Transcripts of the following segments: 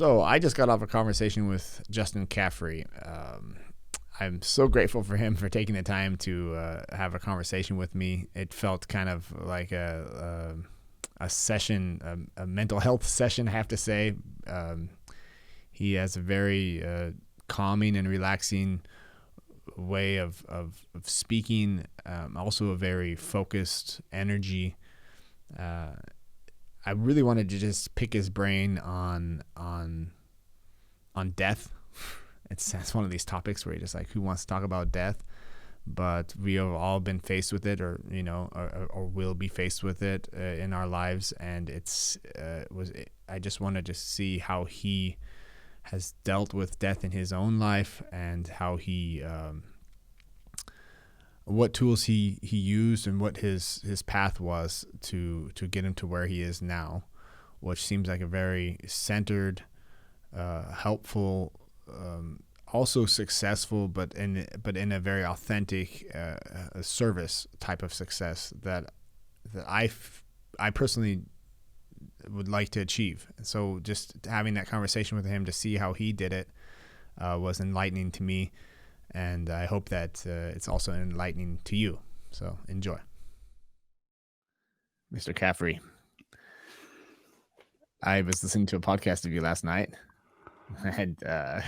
So I just got off a conversation with Justin Caffrey. I'm so grateful for him for taking the time to have a conversation with me. It felt kind of like a session, a mental health session, I have to say. He has a very calming and relaxing way of speaking, also a very focused energy. I really wanted to just pick his brain on death. It's one of these topics where you're just like, who wants to talk about death? But we have all been faced with it, or will be faced with it in our lives, and I just wanted to see how he has dealt with death in his own life, and how he what tools he used, and what his path was to get him to where he is now, which seems like a very centered, helpful, also successful, but in a very authentic service type of success that I personally would like to achieve. And so just having that conversation with him to see how he did it was enlightening to me, and I hope that it's also enlightening to you. So enjoy. Mr. Caffrey, I was listening to a podcast of you last night. And I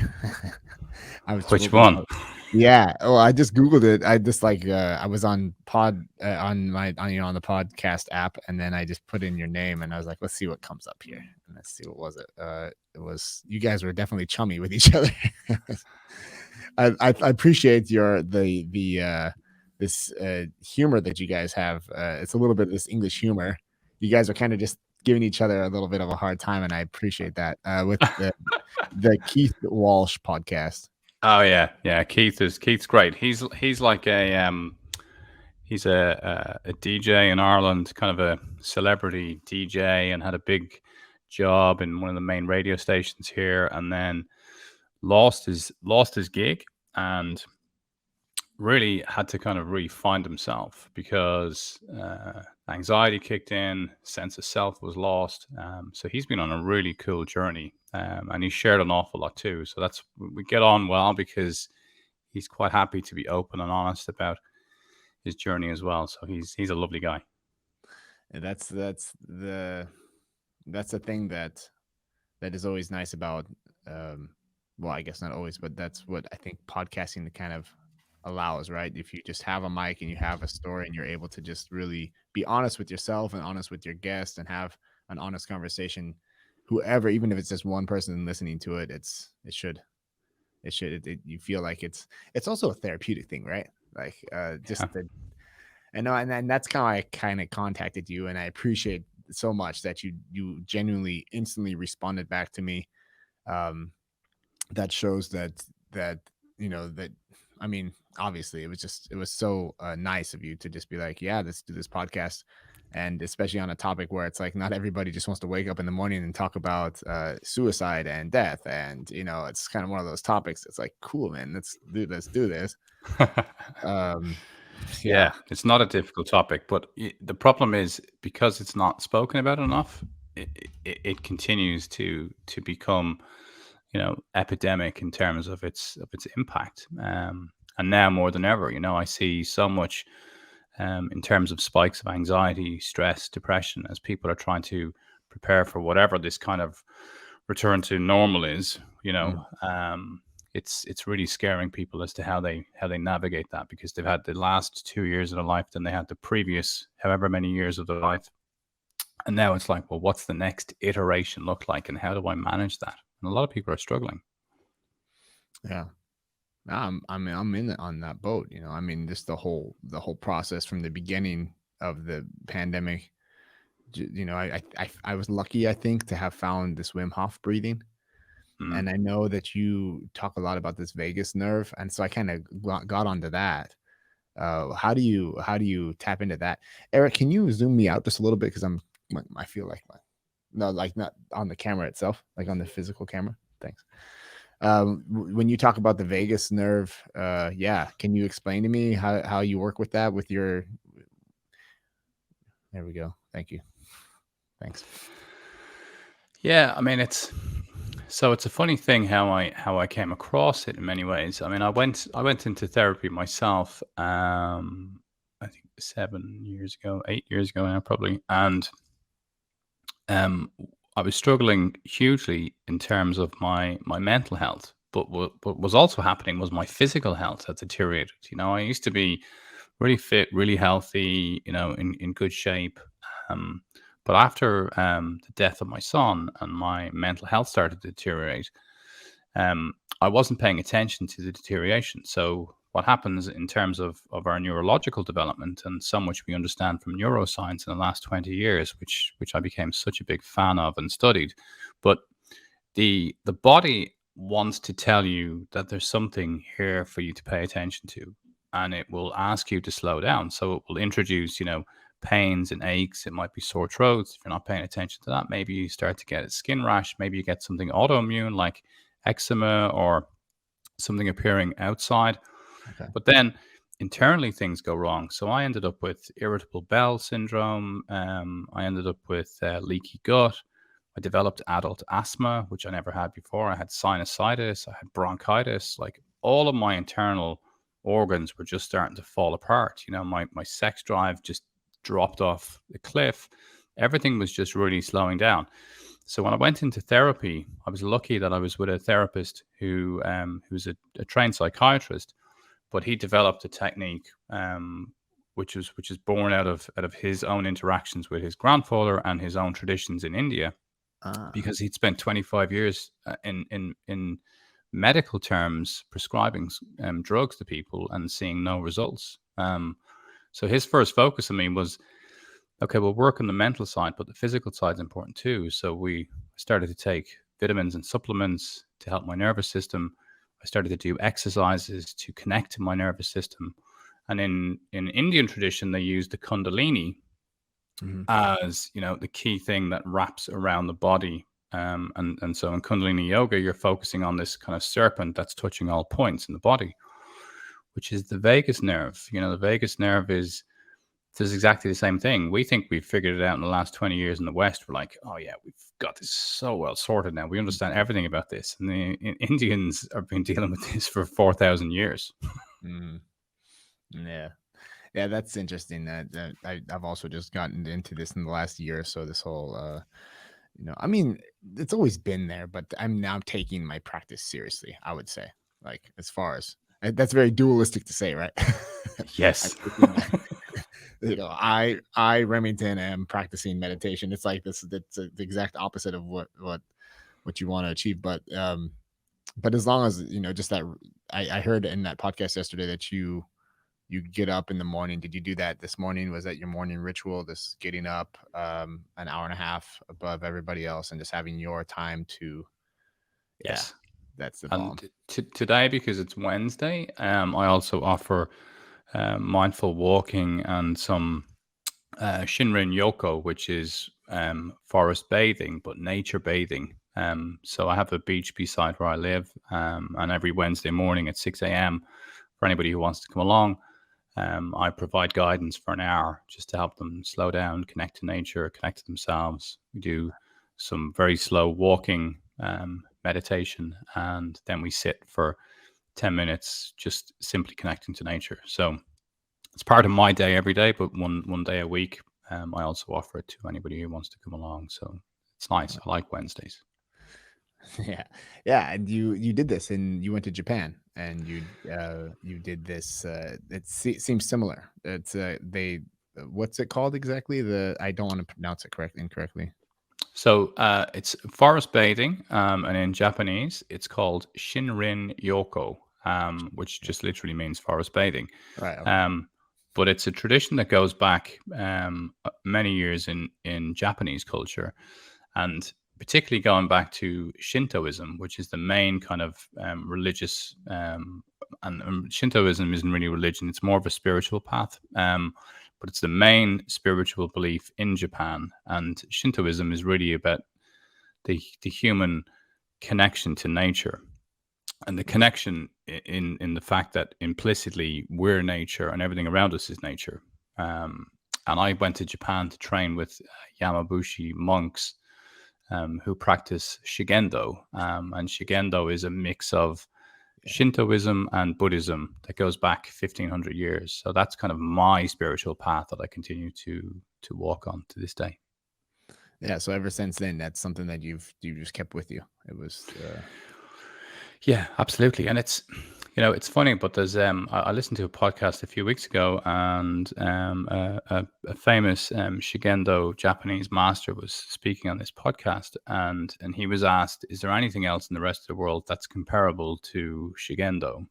was Which one? Yeah. Oh, I just Googled it. I just I was on on the podcast app, and then I just put in your name, and I was like, let's see what comes up here. And let's see, what was it? It was, you guys were definitely chummy with each other. I appreciate this humor that you guys have. It's a little bit of this English humor. You guys are kind of just giving each other a little bit of a hard time, and I appreciate that. With the Keith Walsh podcast. Oh yeah. Keith's great. He's like he's a DJ in Ireland, kind of a celebrity DJ, and had a big job in one of the main radio stations here, and then lost his gig, and really had to kind of find himself, because anxiety kicked in, sense of self was lost. So he's been on a really cool journey, and he shared an awful lot too. So we get on well, because he's quite happy to be open and honest about his journey as well. So he's a lovely guy. And that's the thing that is always nice about, well, I guess not always, but that's what I think podcasting kind of allows, right? If you just have a mic and you have a story, and you're able to just really be honest with yourself and honest with your guest, and have an honest conversation, whoever, even if it's just one person listening to it, you feel like it's also a therapeutic thing, right? Like and that's how I kind of contacted you, and I appreciate so much that you genuinely instantly responded back to me. That shows that I mean, obviously it was so nice of you to just be like, yeah, let's do this podcast. And especially on a topic where it's like, not everybody just wants to wake up in the morning and talk about suicide and death, and it's kind of one of those topics. It's like, cool, man, let's do this. Yeah, it's not a difficult topic, but the problem is, because it's not spoken about enough, it continues to become, epidemic in terms of its impact. And now more than ever, I see so much in terms of spikes of anxiety, stress, depression, as people are trying to prepare for whatever this kind of return to normal is. It's really scaring people as to how they navigate that, because they've had the last 2 years of their life, then they had the previous however many years of their life, and now it's like, well, what's the next iteration look like, and how do I manage that? And a lot of people are struggling. Yeah. I'm in on that boat. I mean, just the whole process from the beginning of the pandemic. I was lucky, I think, to have found this Wim Hof breathing. And I know that you talk a lot about this vagus nerve, and so I kind of got onto that. How do you tap into that, Eric? Can you zoom me out just a little bit, because I feel like like not on the camera itself, like on the physical camera. Thanks. When you talk about the vagus nerve, can you explain to me how you work with that with your? There we go. Thank you. Thanks. Yeah, I mean, it's So it's a funny thing how I came across it in many ways. I mean, I went into therapy myself. I think 7 years ago, 8 years ago now, probably, and um, I was struggling hugely in terms of my mental health. But what was also happening was my physical health had deteriorated. I used to be really fit, really healthy, in good shape. Um, but after the death of my son and my mental health started to deteriorate, I wasn't paying attention to the deterioration. So what happens in terms of our neurological development, and some which we understand from neuroscience in the last 20 years, which I became such a big fan of and studied, but the body wants to tell you that there's something here for you to pay attention to, and it will ask you to slow down. So it will introduce, pains and aches. It might be sore throats. If you're not paying attention to that, maybe you start to get a skin rash. Maybe you get something autoimmune like eczema or something appearing outside. Okay. But then internally things go wrong. So I ended up with irritable bowel syndrome. I ended up with leaky gut. I developed adult asthma, which I never had before. I had sinusitis. I had bronchitis. Like, all of my internal organs were just starting to fall apart. My sex drive just dropped off the cliff. Everything was just really slowing down. So when I went into therapy, I was lucky that I was with a therapist who's a trained psychiatrist, but he developed a technique which is born out of his own interactions with his grandfather and his own traditions in India, because he'd spent 25 years in medical terms prescribing drugs to people and seeing no results. So his first focus on me was, okay, we'll work on the mental side, but the physical side is important too. So we started to take vitamins and supplements to help my nervous system. I started to do exercises to connect to my nervous system. And in Indian tradition, they use the Kundalini as, the key thing that wraps around the body. And so in Kundalini yoga, you're focusing on this kind of serpent that's touching all points in the body, which is the vagus nerve. The vagus nerve does exactly the same thing. We think we've figured it out in the last 20 years in the West. We're like, oh yeah, we've got this so well sorted now. We understand everything about this. And the Indians have been dealing with this for 4,000 years. Yeah. Yeah, that's interesting. That I've also just gotten into this in the last year or so. This whole, I mean, it's always been there, but I'm now taking my practice seriously, I would say. Like, as far as that's very dualistic to say, right? Yes. I Remington am practicing meditation. It's like this. That's the exact opposite of what you want to achieve. But as long as just that, I heard in that podcast yesterday that you get up in the morning. Did you do that this morning? Was that your morning ritual? This getting up an hour and a half above everybody else and just having your time to. Yes. That's the bomb. Today, because it's Wednesday, I also offer mindful walking and some Shinrin Yoku, which is forest bathing, but nature bathing. So I have a beach beside where I live, and every Wednesday morning at 6 a.m. for anybody who wants to come along, I provide guidance for an hour just to help them slow down, connect to nature, connect to themselves. We do some very slow walking, meditation, and then we sit for 10 minutes just simply connecting to nature. So it's part of my day every day, but one day a week, I also offer it to anybody who wants to come along. So it's nice. I like Wednesdays. Yeah. And you did this, and you went to Japan, and you did this. It seems similar. It's what's it called exactly? I don't want to pronounce it incorrectly. So it's forest bathing, and in Japanese, it's called Shinrin Yoku, which just literally means forest bathing. Right. Okay. But it's a tradition that goes back many years in Japanese culture, and particularly going back to Shintoism, which is the main kind of religious, and Shintoism isn't really religion, it's more of a spiritual path, but it's the main spiritual belief in Japan. And Shintoism is really about the human connection to nature, and the connection in the fact that implicitly we're nature and everything around us is nature. And I went to Japan to train with Yamabushi monks, who practice Shigendo. And Shigendo is a mix of Shintoism and Buddhism that goes back 1500 years. So that's kind of my spiritual path that I continue to walk on to this day. Yeah. So ever since then, that's something that you just kept with you. It was. Yeah, absolutely. And it's, it's funny, but there's I listened to a podcast a few weeks ago, and a famous Shigendo Japanese master was speaking on this podcast, and he was asked, "Is there anything else in the rest of the world that's comparable to Shigendo?"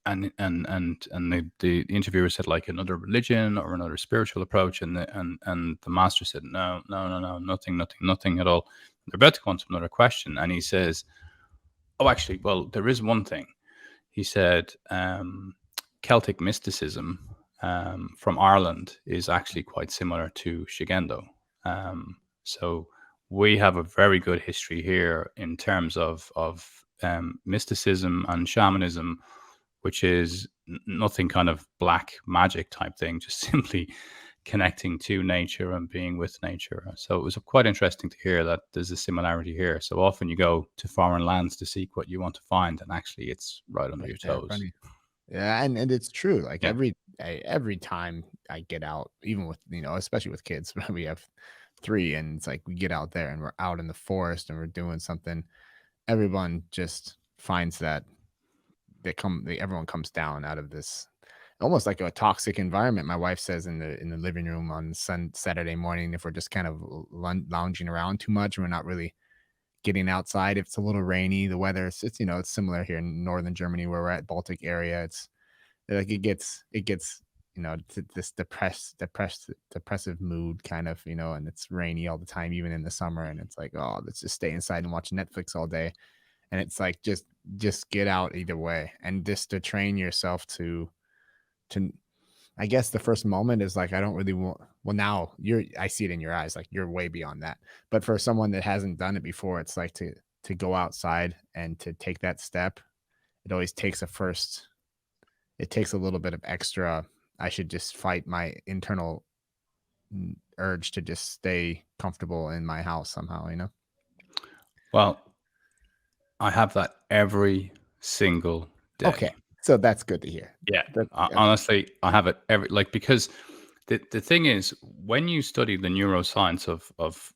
And the interviewer said, like, another religion or another spiritual approach, and the master said, no, nothing at all. They're about to go on to another question, and he says, "Oh, actually, well, there is one thing." He said, Celtic mysticism from Ireland is actually quite similar to Shigendo. So we have a very good history here in terms of mysticism and shamanism, which is nothing kind of black magic type thing, just simply connecting to nature and being with nature. So it was quite interesting to hear that there's a similarity here. So often you go to foreign lands to seek what you want to find, and actually it's right under your toes. Yeah, and it's true. Like every time I get out, even with especially with kids, we have 3, and it's like we get out there and we're out in the forest and we're doing something. Everyone just finds that everyone comes down out of this almost like a toxic environment. My wife says in the living room on Saturday morning, if we're just kind of lounging around too much and we're not really getting outside, if it's a little rainy, the weather, it's it's similar here in northern Germany where we're at, Baltic area. It's like it gets to this depressive mood kind of, and it's rainy all the time, even in the summer, and it's like, oh, let's just stay inside and watch Netflix all day. And it's like just get out either way, and just to train yourself to I guess the first moment is like, I don't really want, well, now I see it in your eyes, like you're way beyond that. But for someone that hasn't done it before, it's like to go outside and to take that step. It always takes it takes a little bit of extra. I should just fight my internal urge to just stay comfortable in my house somehow. Well, I have that every single day. Okay. So that's good to hear. Yeah. Okay. Honestly, I have it because the thing is, when you study the neuroscience of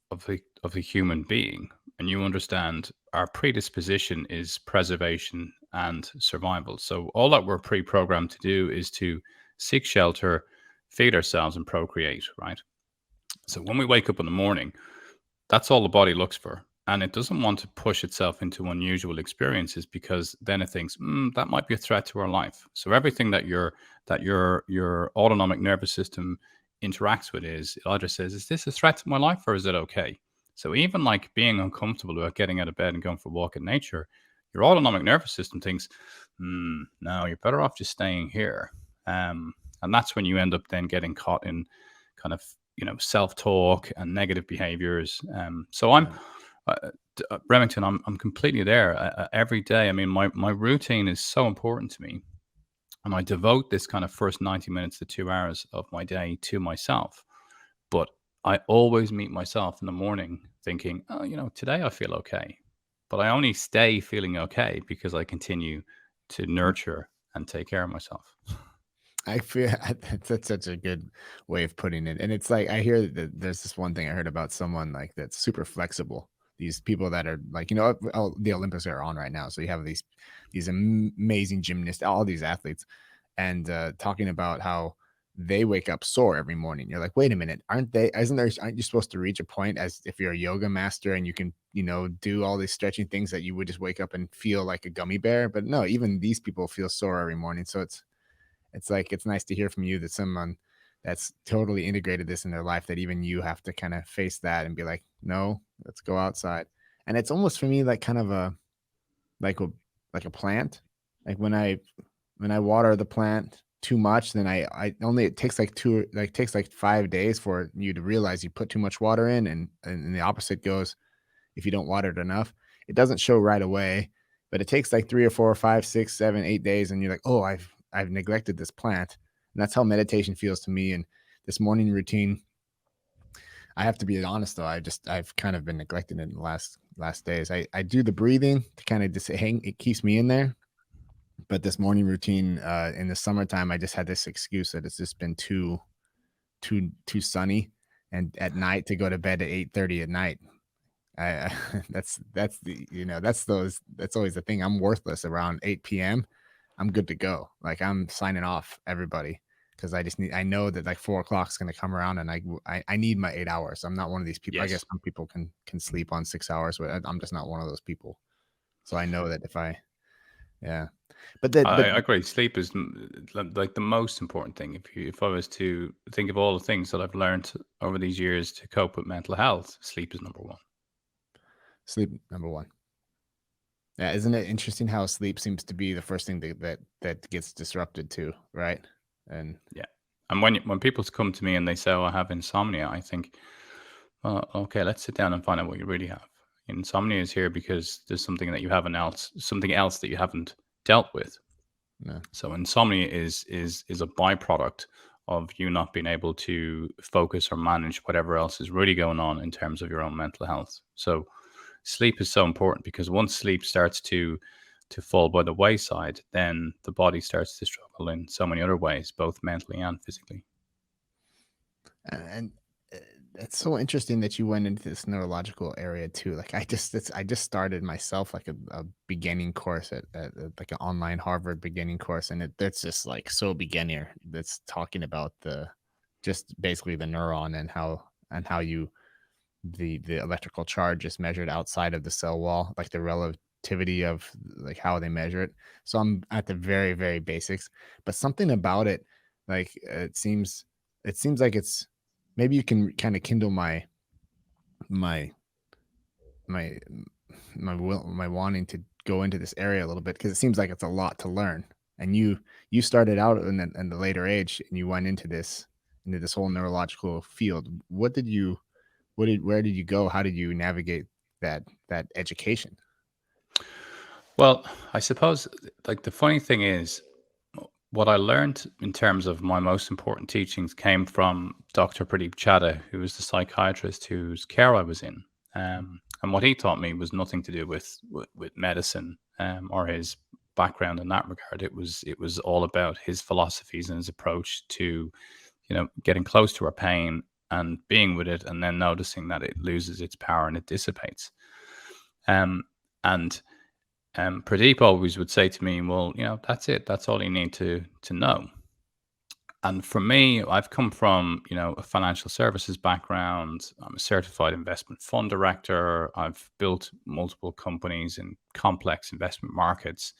the human being, and you understand our predisposition is preservation and survival. So all that we're pre-programmed to do is to seek shelter, feed ourselves, and procreate, right? So when we wake up in the morning, that's all the body looks for. And it doesn't want to push itself into unusual experiences, because then it thinks that might be a threat to our life. So everything that your autonomic nervous system interacts with it either says, is this a threat to my life, or is it okay? So even like being uncomfortable about getting out of bed and going for a walk in nature, your autonomic nervous system thinks, no, you're better off just staying here. And that's when you end up then getting caught in kind of self-talk and negative behaviors. So I'm Remington, I'm completely there every day. I mean, my routine is so important to me, and I devote this kind of first 90 minutes to 2 hours of my day to myself. But I always meet myself in the morning thinking, oh, today I feel okay. But I only stay feeling okay because I continue to nurture and take care of myself. I feel that's such a good way of putting it. And it's like, I hear that there's this one thing I heard about someone like that's super flexible. These people that are like, the Olympics are on right now. So you have these amazing gymnasts, all these athletes, and talking about how they wake up sore every morning. You're like, wait a minute, aren't you supposed to reach a point as if you're a yoga master and you can, do all these stretching things that you would just wake up and feel like a gummy bear? But no, even these people feel sore every morning. So it's like, it's nice to hear from you that someone that's totally integrated this in their life, that even you have to kind of face that and be like, no, let's go outside. And it's almost for me like kind of like a like a plant. Like when I water the plant too much, then I only, it takes like 5 days for you to realize you put too much water in, and the opposite goes if you don't water it enough. It doesn't show right away, but it takes like 3 or 4 or 5, 6, 7, 8 days, and you're like, oh, I've neglected this plant. And that's how meditation feels to me. And this morning routine, I have to be honest though. I've kind of been neglecting it in the last days. I do the breathing to kind of just hang. It keeps me in there. But this morning routine in the summertime, I just had this excuse that it's just been too sunny, and at night to go to bed at 8:30 at night. I that's the that's always the thing. I'm worthless around 8 p.m. I'm good to go. Like I'm signing off everybody because I know that like 4 o'clock is gonna come around and I need my 8 hours. I'm not one of these people. I guess Yes. some people can sleep on 6 hours, but I'm just not one of those people. So I know that if I yeah. But I agree. Sleep is like the most important thing. If I was to think of all the things that I've learned over these years to cope with mental health, sleep is number one. sleep number one. Yeah, isn't it interesting how sleep seems to be the first thing that gets disrupted too, right? And Yeah. And when people come to me and they say, "Oh, I have insomnia," I think, well, okay, let's sit down and find out what you really have. Insomnia is here because there's something else that you haven't dealt with. yeah. So insomnia is a byproduct of you not being able to focus or manage whatever else is really going on in terms of your own mental health. So sleep is so important because once sleep starts to fall by the wayside, then the body starts to struggle in so many other ways, both mentally and physically. And uh, it's so interesting that you went into this neurological area too. Like I just started myself like a beginning course at like an online Harvard beginning course, and that's just like so beginner. That's talking about the just basically the neuron and how you the electrical charge is measured outside of the cell wall, like the relativity of like how they measure it. So I'm at the very, very basics, but something about it, like it seems like it's maybe you can kind of kindle my my my wanting to go into this area a little bit because it seems like it's a lot to learn. And you started out in the later age and you went into this whole neurological field. Where did you go? How did you navigate that education? Well, I suppose like the funny thing is what I learned in terms of my most important teachings came from Dr. Pradeep Chadha, who was the psychiatrist whose care I was in. And what he taught me was nothing to do with medicine or his background in that regard. It was all about his philosophies and his approach to, getting close to our pain and being with it, and then noticing that it loses its power and it dissipates. Um, and Pradeep always would say to me, "Well, that's it. That's all you need to know." And for me, I've come from a financial services background. I'm a certified investment fund director. I've built multiple companies in complex investment markets,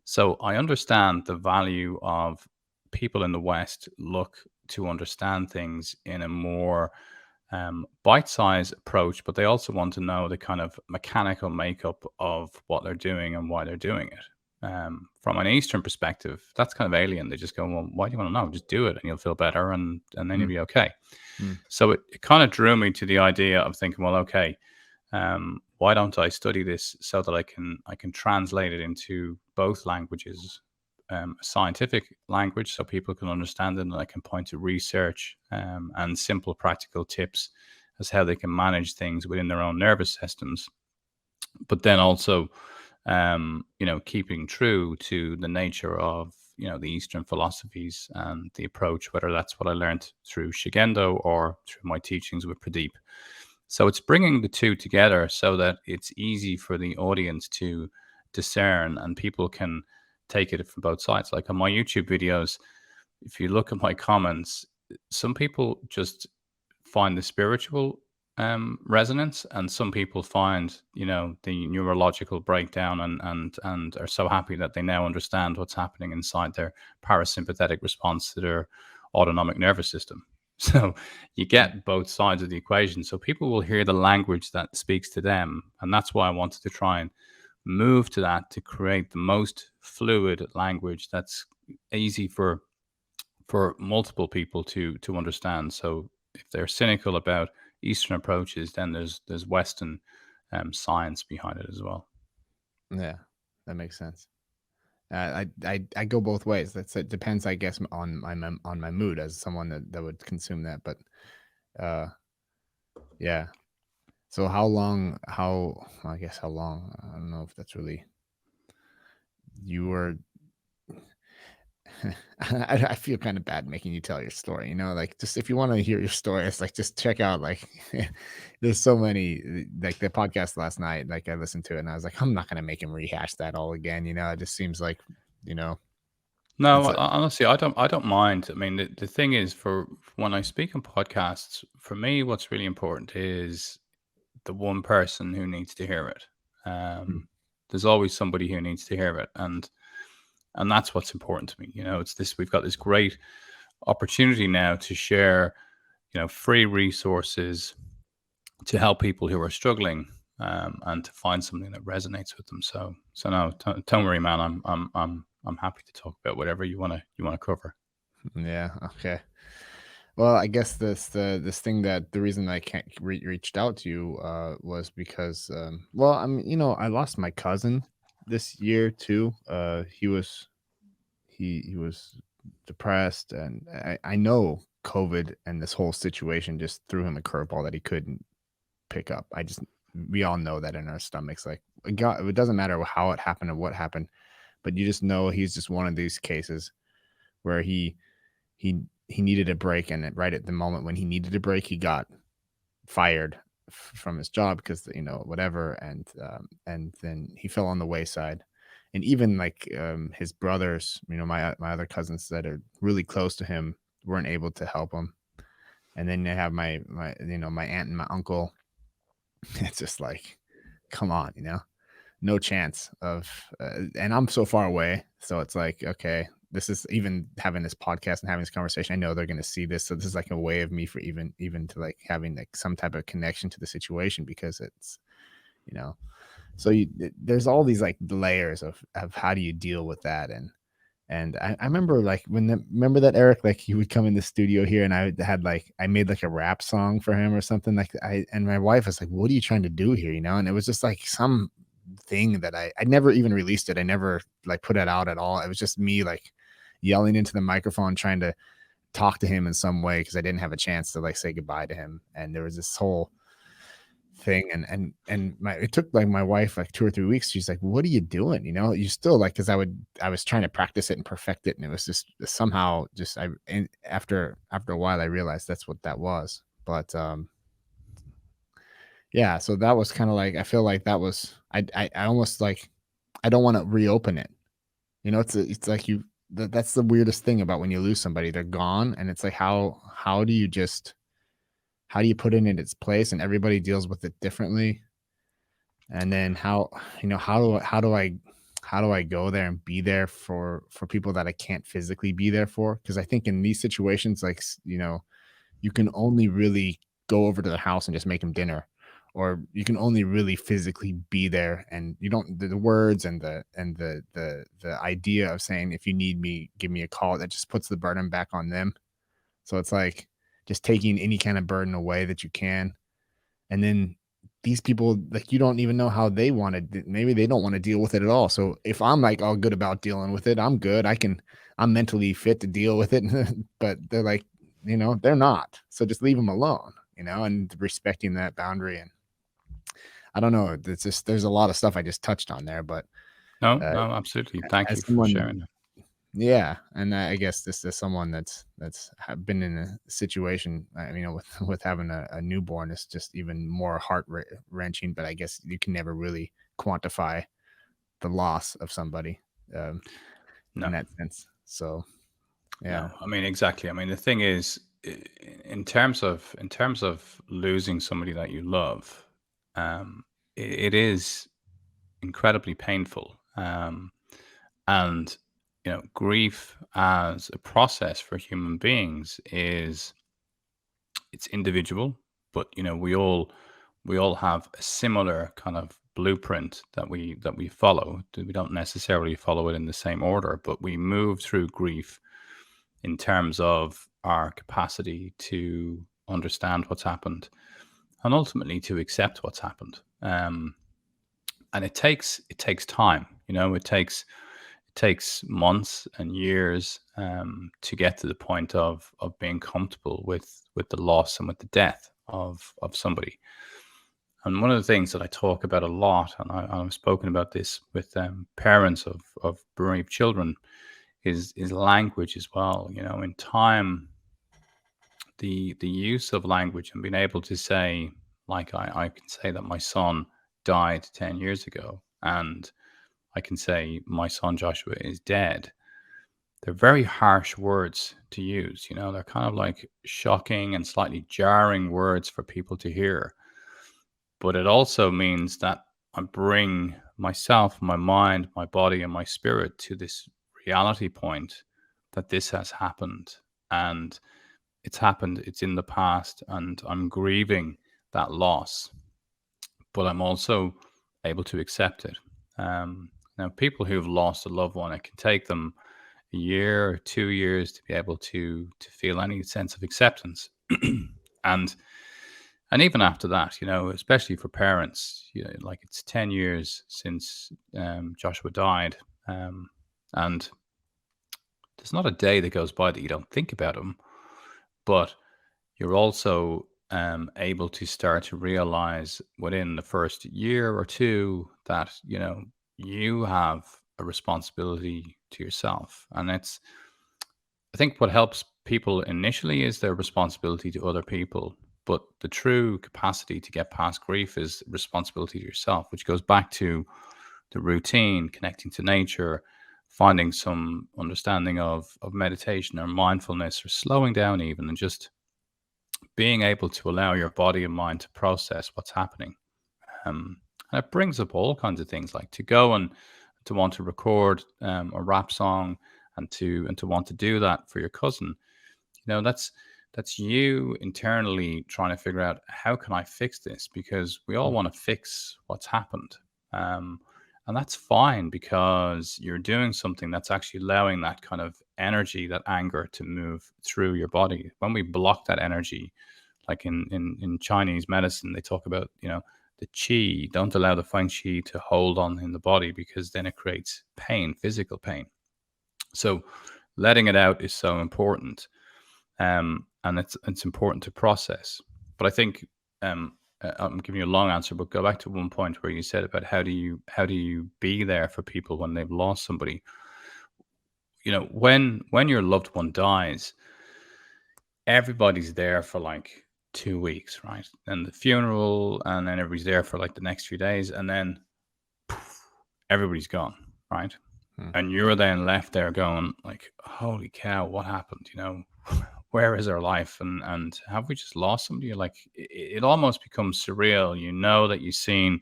so I understand the value of people in the West look to understand things in a more bite-sized approach, but they also want to know the kind of mechanical makeup of what they're doing and why they're doing it. From an Eastern perspective, that's kind of alien. They just go, "Well, why do you want to know? Just do it, and you'll feel better, and then you'll Mm, be okay." mm, So it kind of drew me to the idea of thinking, well, okay, why don't I study this so that I can translate it into both languages, a scientific language so people can understand it, and I can point to research and simple practical tips as how they can manage things within their own nervous systems, but then also keeping true to the nature of the Eastern philosophies and the approach, whether that's what I learned through Shigendo or through my teachings with Pradeep. So it's bringing the two together so that it's easy for the audience to discern and people can take it from both sides. Like on my YouTube videos, if you look at my comments, some people just find the spiritual resonance, and some people find the neurological breakdown and are so happy that they now understand what's happening inside their parasympathetic response to their autonomic nervous system. So you mm. get both sides of the equation. So people will hear the language that speaks to them, and that's why I wanted to try and move to that to create the most fluid language that's easy for multiple people to understand. So if they're cynical about Eastern approaches, then there's Western science behind it as well. Yeah, that makes sense. I go both ways. It depends, I guess, on my mood as someone that would consume that. But uh, Yeah. So how long? I guess how long? I don't know if that's really you were. I feel kind of bad making you tell your story. Like just if you want to hear your story, it's like just check out like there's so many like the podcast last night. Like I listened to it and I was like, I'm not gonna make him rehash that all again. It just seems like you know No, it's a honestly, I don't mind. I mean, the thing is, for when I speak on podcasts, for me, what's really important is the one person who needs to hear it. mm, There's always somebody who needs to hear it, and that's what's important to me. It's this. We've got this great opportunity now to share, free resources to help people who are struggling, and to find something that resonates with them. So no, don't worry, man. I'm happy to talk about whatever you wanna cover. yeah, okay. Well, I guess this thing that the reason I can't reached out to you was because well, I lost my cousin this year too. He was depressed, and I know COVID and this whole situation just threw him a curveball that he couldn't pick up. We all know that in our stomachs, like God, it doesn't matter how it happened or what happened, but you just know he's just one of these cases where he needed a break, and right at the moment when he needed a break, he got fired from his job because whatever, and then he fell on the wayside. And even like his brothers, my other cousins that are really close to him weren't able to help him. And then you have my aunt and my uncle. It's just like, come on, no chance of and I'm so far away, so it's like, okay, this is even having this podcast and having this conversation, I know they're going to see this, so this is like a way of me for even to like having like some type of connection to the situation, because it's you know so there's all these like layers of how do you deal with that. And I remember like remember that Eric, like he would come in the studio here and I made like a rap song for him or something like and my wife was like, what are you trying to do here? And it was just like some thing that I never even released it. I never like put it out at all. It was just me like yelling into the microphone, trying to talk to him in some way because I didn't have a chance to like say goodbye to him. And there was this whole thing, and it took like my wife like 2 or 3 weeks. She's like, what are you doing? You still like, because I was trying to practice it and perfect it, and it was just somehow just and after a while I realized that's what that was. But yeah, so that was kind of like, I feel like that was I almost like I don't want to reopen it. It's like that's the weirdest thing about when you lose somebody, they're gone, and it's like how do you put it in its place, and everybody deals with it differently. And then how do I go there and be there for people that I can't physically be there for? Because I think in these situations, like you can only really go over to the house and just make them dinner, or you can only really physically be there, and you don't the words and the idea of saying, if you need me, give me a call, that just puts the burden back on them. So it's like just taking any kind of burden away that you can. And then these people, like, you don't even know how they want to, maybe they don't want to deal with it at all. So if I'm like all good about dealing with it, I'm good. I'm mentally fit to deal with it. But they're like, they're not. So just leave them alone, and respecting that boundary. And I don't know. It's just, there's a lot of stuff I just touched on there, but No, uh, no, absolutely. Thank you as for someone, sharing. yeah, and I guess this is someone that's been in a situation, with having a newborn, is just even more wrenching. But I guess you can never really quantify the loss of somebody, um, in No, that sense. So yeah, no. I mean, exactly. I mean, the thing is, in terms of losing somebody that you love, it is incredibly painful. And grief as a process for human beings is, it's individual, but we all have a similar kind of blueprint that we follow. We don't necessarily follow it in the same order, but we move through grief in terms of our capacity to understand what's happened and ultimately to accept what's happened. And it takes time. It takes months and years, to get to the point of being comfortable with the loss and with the death of somebody. And one of the things that I talk about a lot, and I've spoken about this with parents of bereaved children, is language as well. In time, the use of language and being able to say, like I can say that my son died 10 years ago, and I can say my son Joshua is dead. They're very harsh words to use. They're kind of like shocking and slightly jarring words for people to hear. But it also means that I bring myself, my mind, my body, and my spirit to this reality point that this has happened. And it's happened, it's in the past, and I'm grieving that loss. But I'm also able to accept it. Now, people who've lost a loved one, it can take them a year or 2 years to be able to feel any sense of acceptance. and even after that, especially for parents, like it's 10 years since Joshua died, and there's not a day that goes by that you don't think about him, but you're also able to start to realize within the first year or two that you have a responsibility to yourself. And I think what helps people initially is their responsibility to other people, but the true capacity to get past grief is responsibility to yourself, which goes back to the routine, connecting to nature, finding some understanding of meditation or mindfulness, or slowing down even, and just being able to allow your body and mind to process what's happening. And it brings up all kinds of things, like to go and to want to record a rap song, and to want to do that for your cousin. That's you internally trying to figure out, how can I fix this? Because we all want to fix what's happened. And that's fine, because you're doing something that's actually allowing that kind of energy, that anger, to move through your body. When we block that energy, like in Chinese medicine, they talk about, the qi. Don't allow the feng qi to hold on in the body, because then it creates pain, physical pain. So letting it out is so important. And it's important to process. But I think I'm giving you a long answer, but go back to one point where you said about how do you be there for people when they've lost somebody. When your loved one dies, everybody's there for like 2 weeks, right? And the funeral, and then everybody's there for like the next few days, and then poof, everybody's gone, right? And you're then left there going like, holy cow, what happened? Where is our life? And have we just lost somebody? Like, it almost becomes surreal. That you've seen,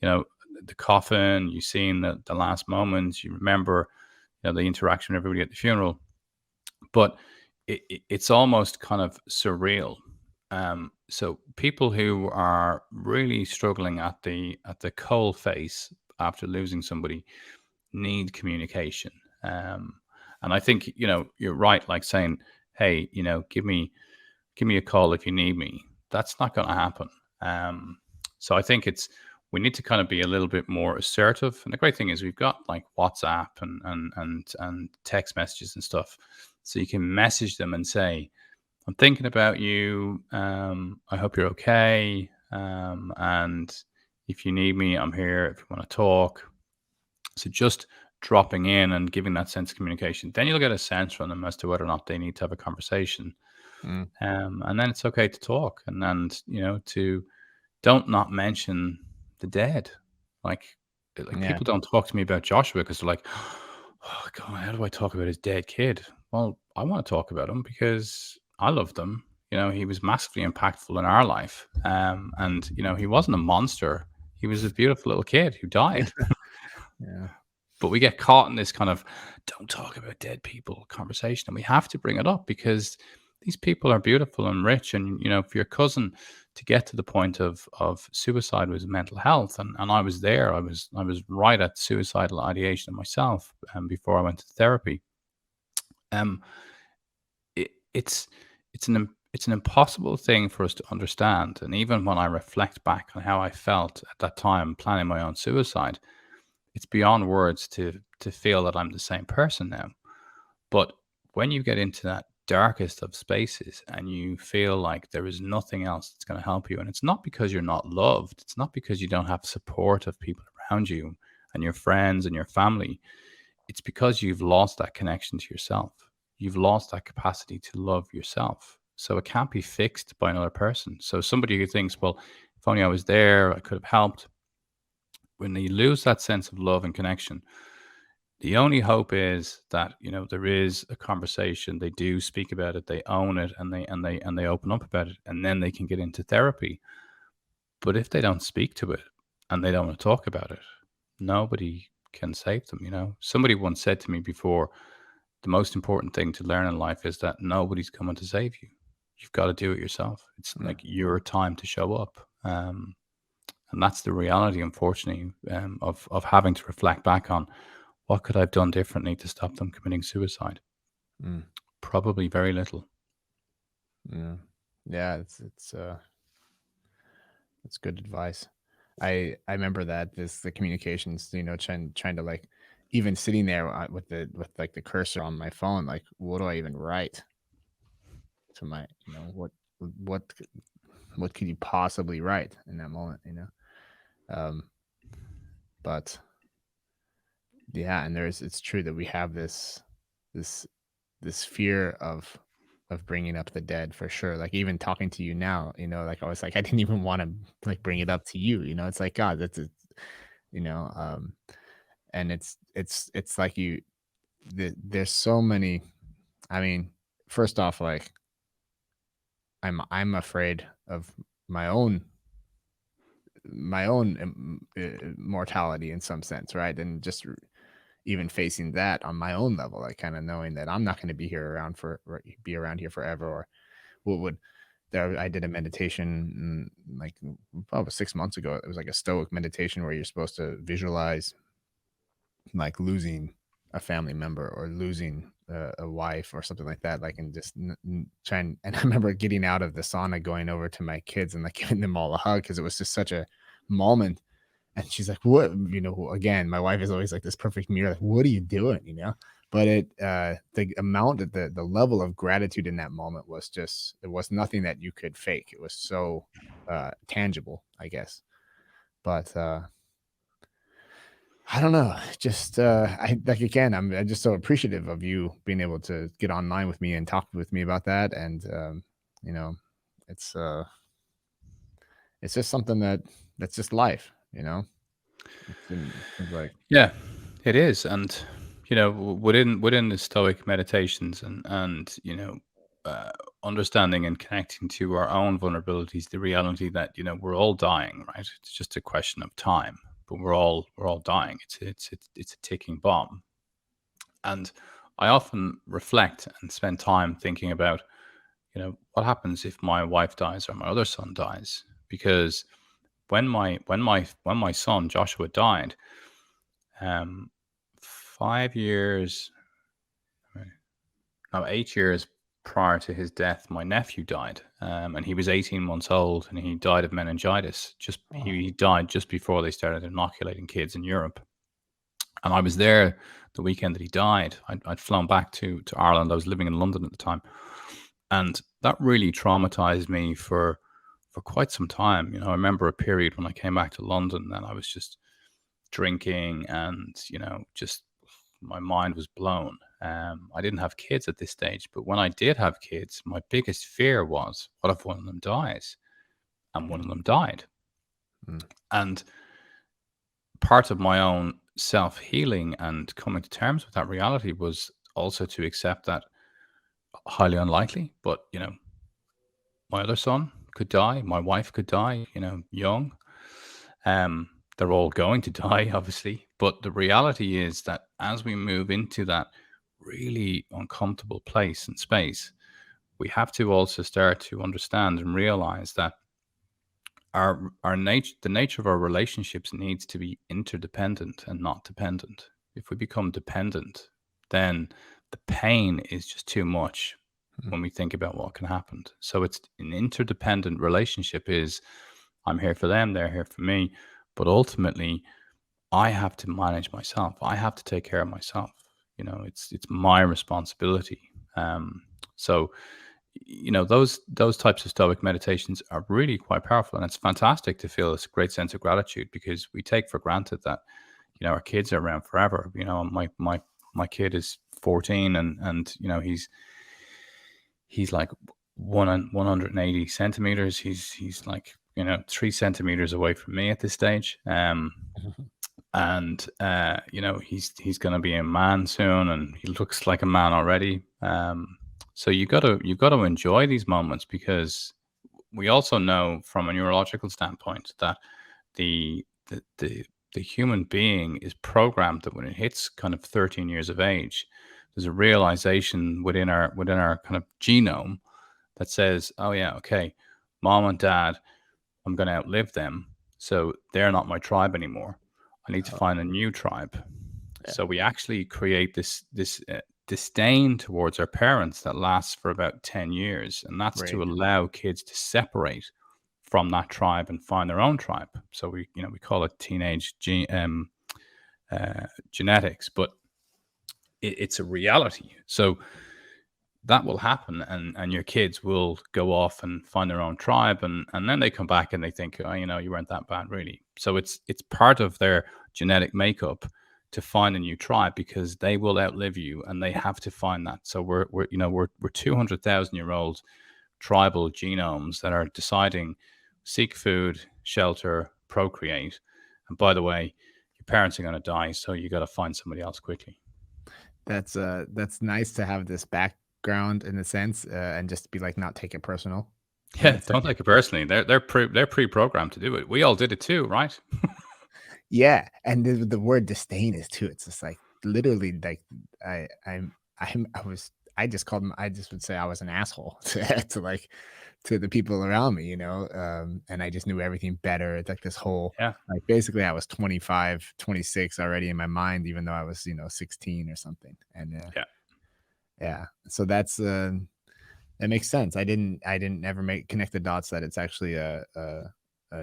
the coffin, you've seen the last moments, you remember, the interaction with everybody at the funeral, but it's almost kind of surreal. So people who are really struggling at the coal face after losing somebody need communication. And I think, you're right, like saying, hey, give me a call if you need me. That's not going to happen. So I think we need to kind of be a little bit more assertive. And the great thing is we've got like WhatsApp and text messages and stuff. So you can message them and say, I'm thinking about you. I hope you're okay. And if you need me, I'm here if you want to talk. So just dropping in and giving that sense of communication, then you'll get a sense from them as to whether or not they need to have a conversation. And then it's okay to talk, and to don't not mention the dead. Like people don't talk to me about Joshua because they're like, oh God, how do I talk about his dead kid? Well, I want to talk about him because I loved him. He was massively impactful in our life. And he wasn't a monster. He was a beautiful little kid who died. Yeah. But we get caught in this kind of don't talk about dead people conversation. And we have to bring it up because these people are beautiful and rich. And, for your cousin to get to the point of suicide with mental health. And I was there. I was right at suicidal ideation myself before I went to therapy. It's an impossible thing for us to understand. And even when I reflect back on how I felt at that time planning my own suicide, it's beyond words to feel that I'm the same person now. But when you get into that darkest of spaces and you feel like there is nothing else that's going to help you. And it's not because you're not loved. It's not because you don't have support of people around you and your friends and your family. It's because you've lost that connection to yourself. You've lost that capacity to love yourself. So it can't be fixed by another person. So somebody who thinks, well, if only I was there, I could have helped. When you lose that sense of love and connection, the only hope is that, there is a conversation. They do speak about it, they own it, and they open up about it, and then they can get into therapy. But if they don't speak to it and they don't want to talk about it, nobody can save them. Somebody once said to me before, the most important thing to learn in life is that nobody's coming to save you. You've got to do it yourself. It's like your time to show up. And that's the reality, unfortunately, of having to reflect back on, what could I have done differently to stop them committing suicide? Probably very little. Yeah, it's good advice. I remember that the communications, trying to like, even sitting there with like the cursor on my phone, like, what do I even write to my, what could you possibly write in that moment, but yeah, and it's true that we have this fear of bringing up the dead, for sure. Like, even talking to you now, like, I was like, I didn't even want to like bring it up to you, it's like, God, that's it, and it's like there's so many. I mean, first off, like, I'm afraid of my own mortality in some sense, right? And just even facing that on my own level, like, kind of knowing that I'm not going to be around here forever, or what would there. I did a meditation, like, about 6 months ago. It was like a stoic meditation where you're supposed to visualize like losing a family member or losing a wife or something like that, like, and just trying. And I remember getting out of the sauna, going over to my kids and like giving them all a hug, because it was just such a moment. And she's like, what, again, my wife is always like this perfect mirror, like, what are you doing, but the amount of the level of gratitude in that moment was just, it was nothing that you could fake. It was so tangible, I guess. But I don't know, just I like, again, I'm just so appreciative of you being able to get online with me and talk with me about that. And you know it's just something that's just life. It's like, Yeah, it is. And, within the Stoic meditations and understanding and connecting to our own vulnerabilities, the reality that, we're all dying, right? It's just a question of time, but we're all dying. It's a ticking bomb. And I often reflect and spend time thinking about, what happens if my wife dies or my other son dies? Because when my son Joshua died, 5 years, no, 8 years prior to his death, my nephew died, and he was 18 months old, and he died of meningitis. He died just before they started inoculating kids in Europe. And I was there the weekend that he died. I'd flown back to Ireland. I was living in London at the time, and that really traumatized me for quite some time. I remember a period when I came back to London, and I was just drinking, and just my mind was blown. I didn't have kids at this stage, but when I did have kids, my biggest fear was, what if one of them dies? And one of them died. And part of my own self-healing and coming to terms with that reality was also to accept that, highly unlikely, but my other son could die, my wife could die, young. They're all going to die, obviously. But the reality is that as we move into that really uncomfortable place and space, we have to also start to understand and realize that the nature of our relationships needs to be interdependent and not dependent. If we become dependent, then the pain is just too much when we think about what can happen. So it's an interdependent relationship. Is I'm here for them, they're here for me, but ultimately I have to manage myself. I have to take care of myself. It's my responsibility. So, those types of stoic meditations are really quite powerful, and it's fantastic to feel this great sense of gratitude, because we take for granted that our kids are around forever. My kid is 14, and he's like 180 centimeters. He's like 3 centimeters away from me at this stage. And he's going to be a man soon, and he looks like a man already. So you got to enjoy these moments, because we also know from a neurological standpoint that the the the, the human being is programmed that when it hits kind of 13 years of age, there's a realization within our kind of genome that says, oh yeah, okay, mom and dad, I'm going to outlive them, so they're not my tribe anymore. I need to find a new tribe. Yeah. So we actually create this disdain towards our parents that lasts for about 10 years, and that's to Right. allow kids to separate from that tribe and find their own tribe. So we call it teenage genetics, but it's a reality. So that will happen, and your kids will go off and find their own tribe, and then they come back and they think, oh, you weren't that bad, really. So it's part of their genetic makeup to find a new tribe, because they will outlive you, and they have to find that. So we're 200,000-year-old tribal genomes that are deciding seek food, shelter, procreate, and by the way, your parents are going to die, so you got to find somebody else quickly. That's nice to have this background in a sense, and just be like, not take it personal. Yeah, don't take it personally. They're pre-programmed to do it. We all did it too, right? Yeah, and the word disdain is too. It's just like literally like I just called him. I just would say I was an asshole to the people around me, and I just knew everything better. It's like this whole Yeah, like basically I was 25, 26 already in my mind, even though I was 16 or something. And yeah. yeah, so that makes sense. I didn't ever connect the dots that it's actually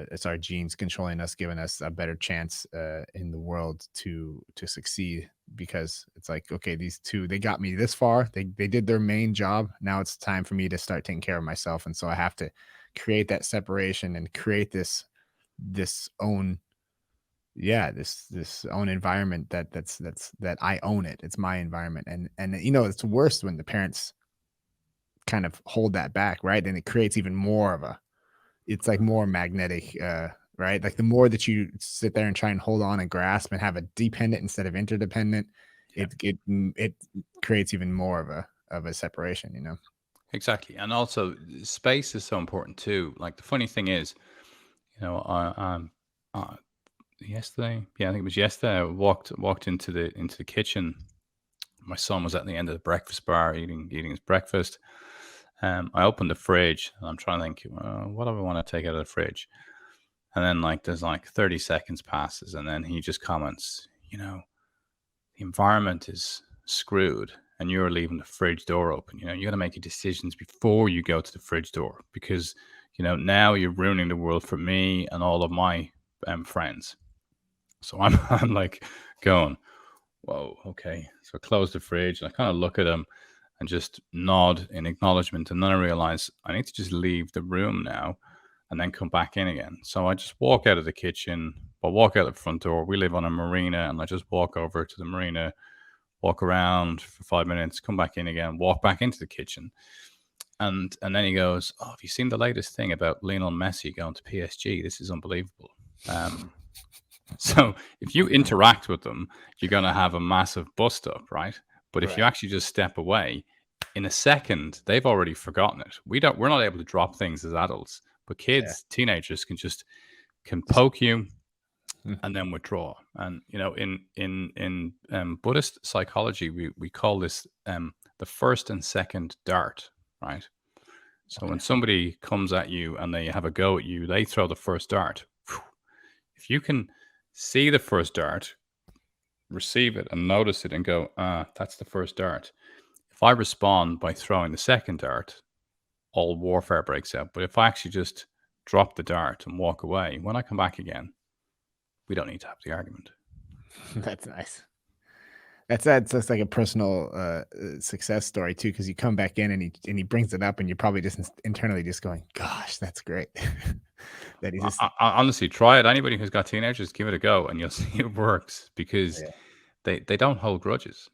it's our genes controlling us, giving us a better chance in the world to succeed. Because it's like, okay, these two, they got me this far. They did their main job. Now it's time for me to start taking care of myself, and so I have to create that separation and create this own this own environment that I own it. It's my environment, and it's worse when the parents kind of hold that back, right? And it creates even more of it's like more magnetic, right? Like the more that you sit there and try and hold on and grasp and have a dependent instead of interdependent, Yeah. it creates even more of a separation, Exactly. And also, space is so important too. Like, the funny thing is, uh, yesterday, yeah, I think it was yesterday, I walked into the kitchen. My son was at the end of the breakfast bar eating his breakfast. I opened the fridge, and I'm trying to think, what do I want to take out of the fridge? And then, like, there's like 30 seconds passes, and then he just comments, the environment is screwed, and you're leaving the fridge door open. You got to make your decisions before you go to the fridge door, because now you're ruining the world for me and all of my friends. So I'm like going, whoa, okay. So I close the fridge, and I kind of look at him and just nod in acknowledgement, and then I realize I need to just leave the room now and then come back in again. So I just walk out of the kitchen, I walk out the front door. We live on a marina, and I just walk over to the marina, walk around for 5 minutes, come back in again, walk back into the kitchen. And then he goes, oh, have you seen the latest thing about Lionel Messi going to PSG? This is unbelievable. So if you interact with them, you're going to have a massive bust up, right? But if you actually just step away, in a second, they've already forgotten it. We're not able to drop things as adults, but kids, teenagers can poke you and then withdraw. And in Buddhist psychology, we call this the first and second dart, right? So when somebody comes at you and they have a go at you, they throw the first dart. If you can see the first dart, receive it, and notice it, and go, that's the first dart. If I respond by throwing the second dart, all warfare breaks out. But if I actually just drop the dart and walk away, when I come back again, we don't need to have the argument. That's nice. That's like a personal success story too, because you come back in and he brings it up, and you're probably just internally just going, "Gosh, that's great." That he just Honestly, try it. Anybody who's got teenagers, give it a go, and you'll see it works because yeah, they don't hold grudges.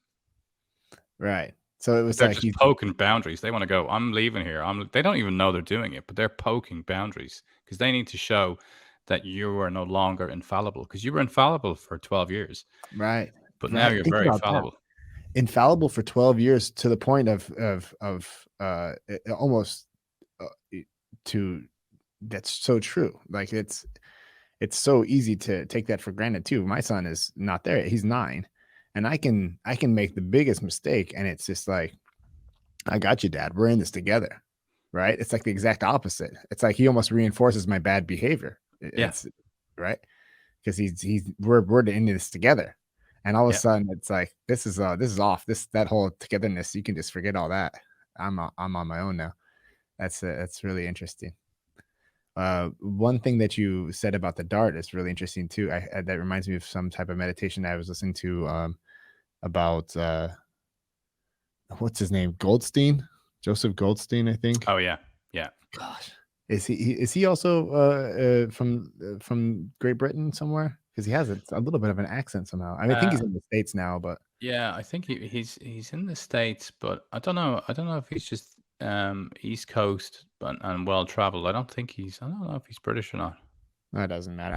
right. So it But was they're like just poking boundaries. They want to go, I'm leaving here. They don't even know they're doing it, but they're poking boundaries because they need to show that you are no longer infallible because you were infallible for 12 years, right, but now right. you're Think very about that. fallible. Infallible for 12 years to the point of almost to that's so true. Like it's so easy to take that for granted too. My son is not there. He's 9, and I can make the biggest mistake, and it's just like, I got you, dad. We're in this together. Right? It's like the exact opposite. It's like he almost reinforces my bad behavior. Yeah. It's right, because he's we're in this together. And all of a Yeah. sudden it's like, this is off. That whole togetherness, you can just forget all that. I'm on my own now. That's really interesting. One thing that you said about the dart is really interesting too. That reminds me of some type of meditation I was listening to, about what's his name? Goldstein? Joseph Goldstein, I think. Oh, yeah. Yeah. Gosh. Is he also from Great Britain somewhere? Because he has a little bit of an accent somehow. I mean, I think he's Uh, in the States now, but yeah, I think he's in the States, but I don't know. I don't know if he's just East Coast and well traveled. I don't know if he's British or not. that doesn't matter.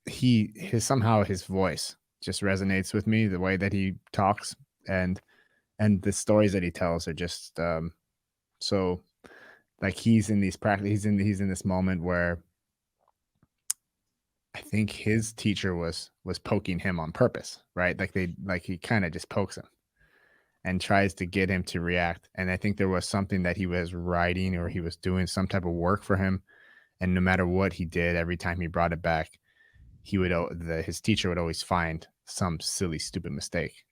His somehow his voice just resonates with me, the way that he talks, and the stories that he tells are just so, like, he's in this moment where I think his teacher was poking him on purpose, right? Like he kind of just pokes him and tries to get him to react. And I think there was something that he was writing, or he was doing some type of work for him. And no matter what he did, every time he brought it back, his teacher would always find some silly, stupid mistake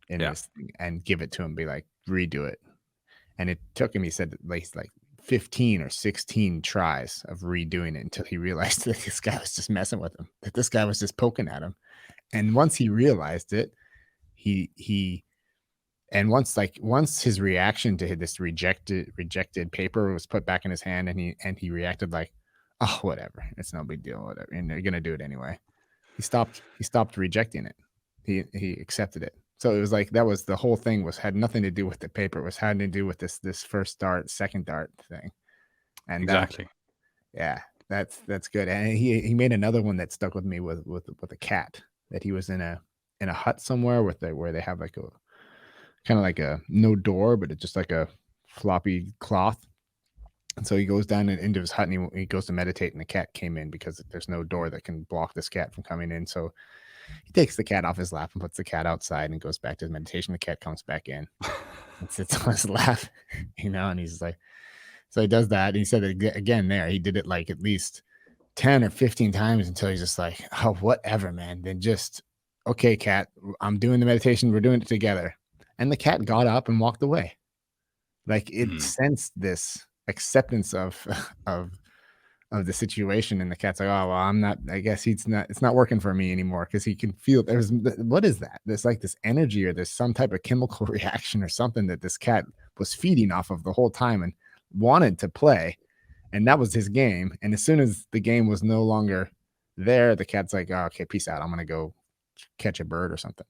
in Yeah, this thing and give it to him, be like, redo it. And it took him, he said, at least like 15 or 16 tries of redoing it until he realized that this guy was just messing with him, that this guy was just poking at him. And once he realized it, he and once his reaction to this rejected paper was put back in his hand, and he reacted like, oh, whatever, it's no big deal, whatever, and they're gonna do it anyway. He stopped rejecting it. He accepted it. So it was like, that was the whole thing, was had nothing to do with the paper. It was had to do with this first dart, second dart thing. And that, exactly. yeah, that's good. And he made another one that stuck with me, with a cat, that he was in a hut somewhere where they have like a kind of like a no door, but it's just like a floppy cloth. And so he goes down into his hut, and he goes to meditate, and the cat came in because there's no door that can block this cat from coming in. So he takes the cat off his lap and puts the cat outside and goes back to his meditation. The cat comes back in and sits on his lap, and he's like, so he does that. And he said that again there. He did it like at least 10 or 15 times until he's just like, oh, whatever, man. Then just, okay, cat, I'm doing the meditation. We're doing it together. And the cat got up and walked away. Like, it Mm, sensed this acceptance of of of the situation, and the cat's like, oh, well, I'm not, I guess it's not working for me anymore, because he can feel what is that? There's like this energy, or there's some type of chemical reaction or something that this cat was feeding off of the whole time and wanted to play, and that was his game. And as soon as the game was no longer there, the cat's like, oh, okay, peace out. I'm gonna go catch a bird or something.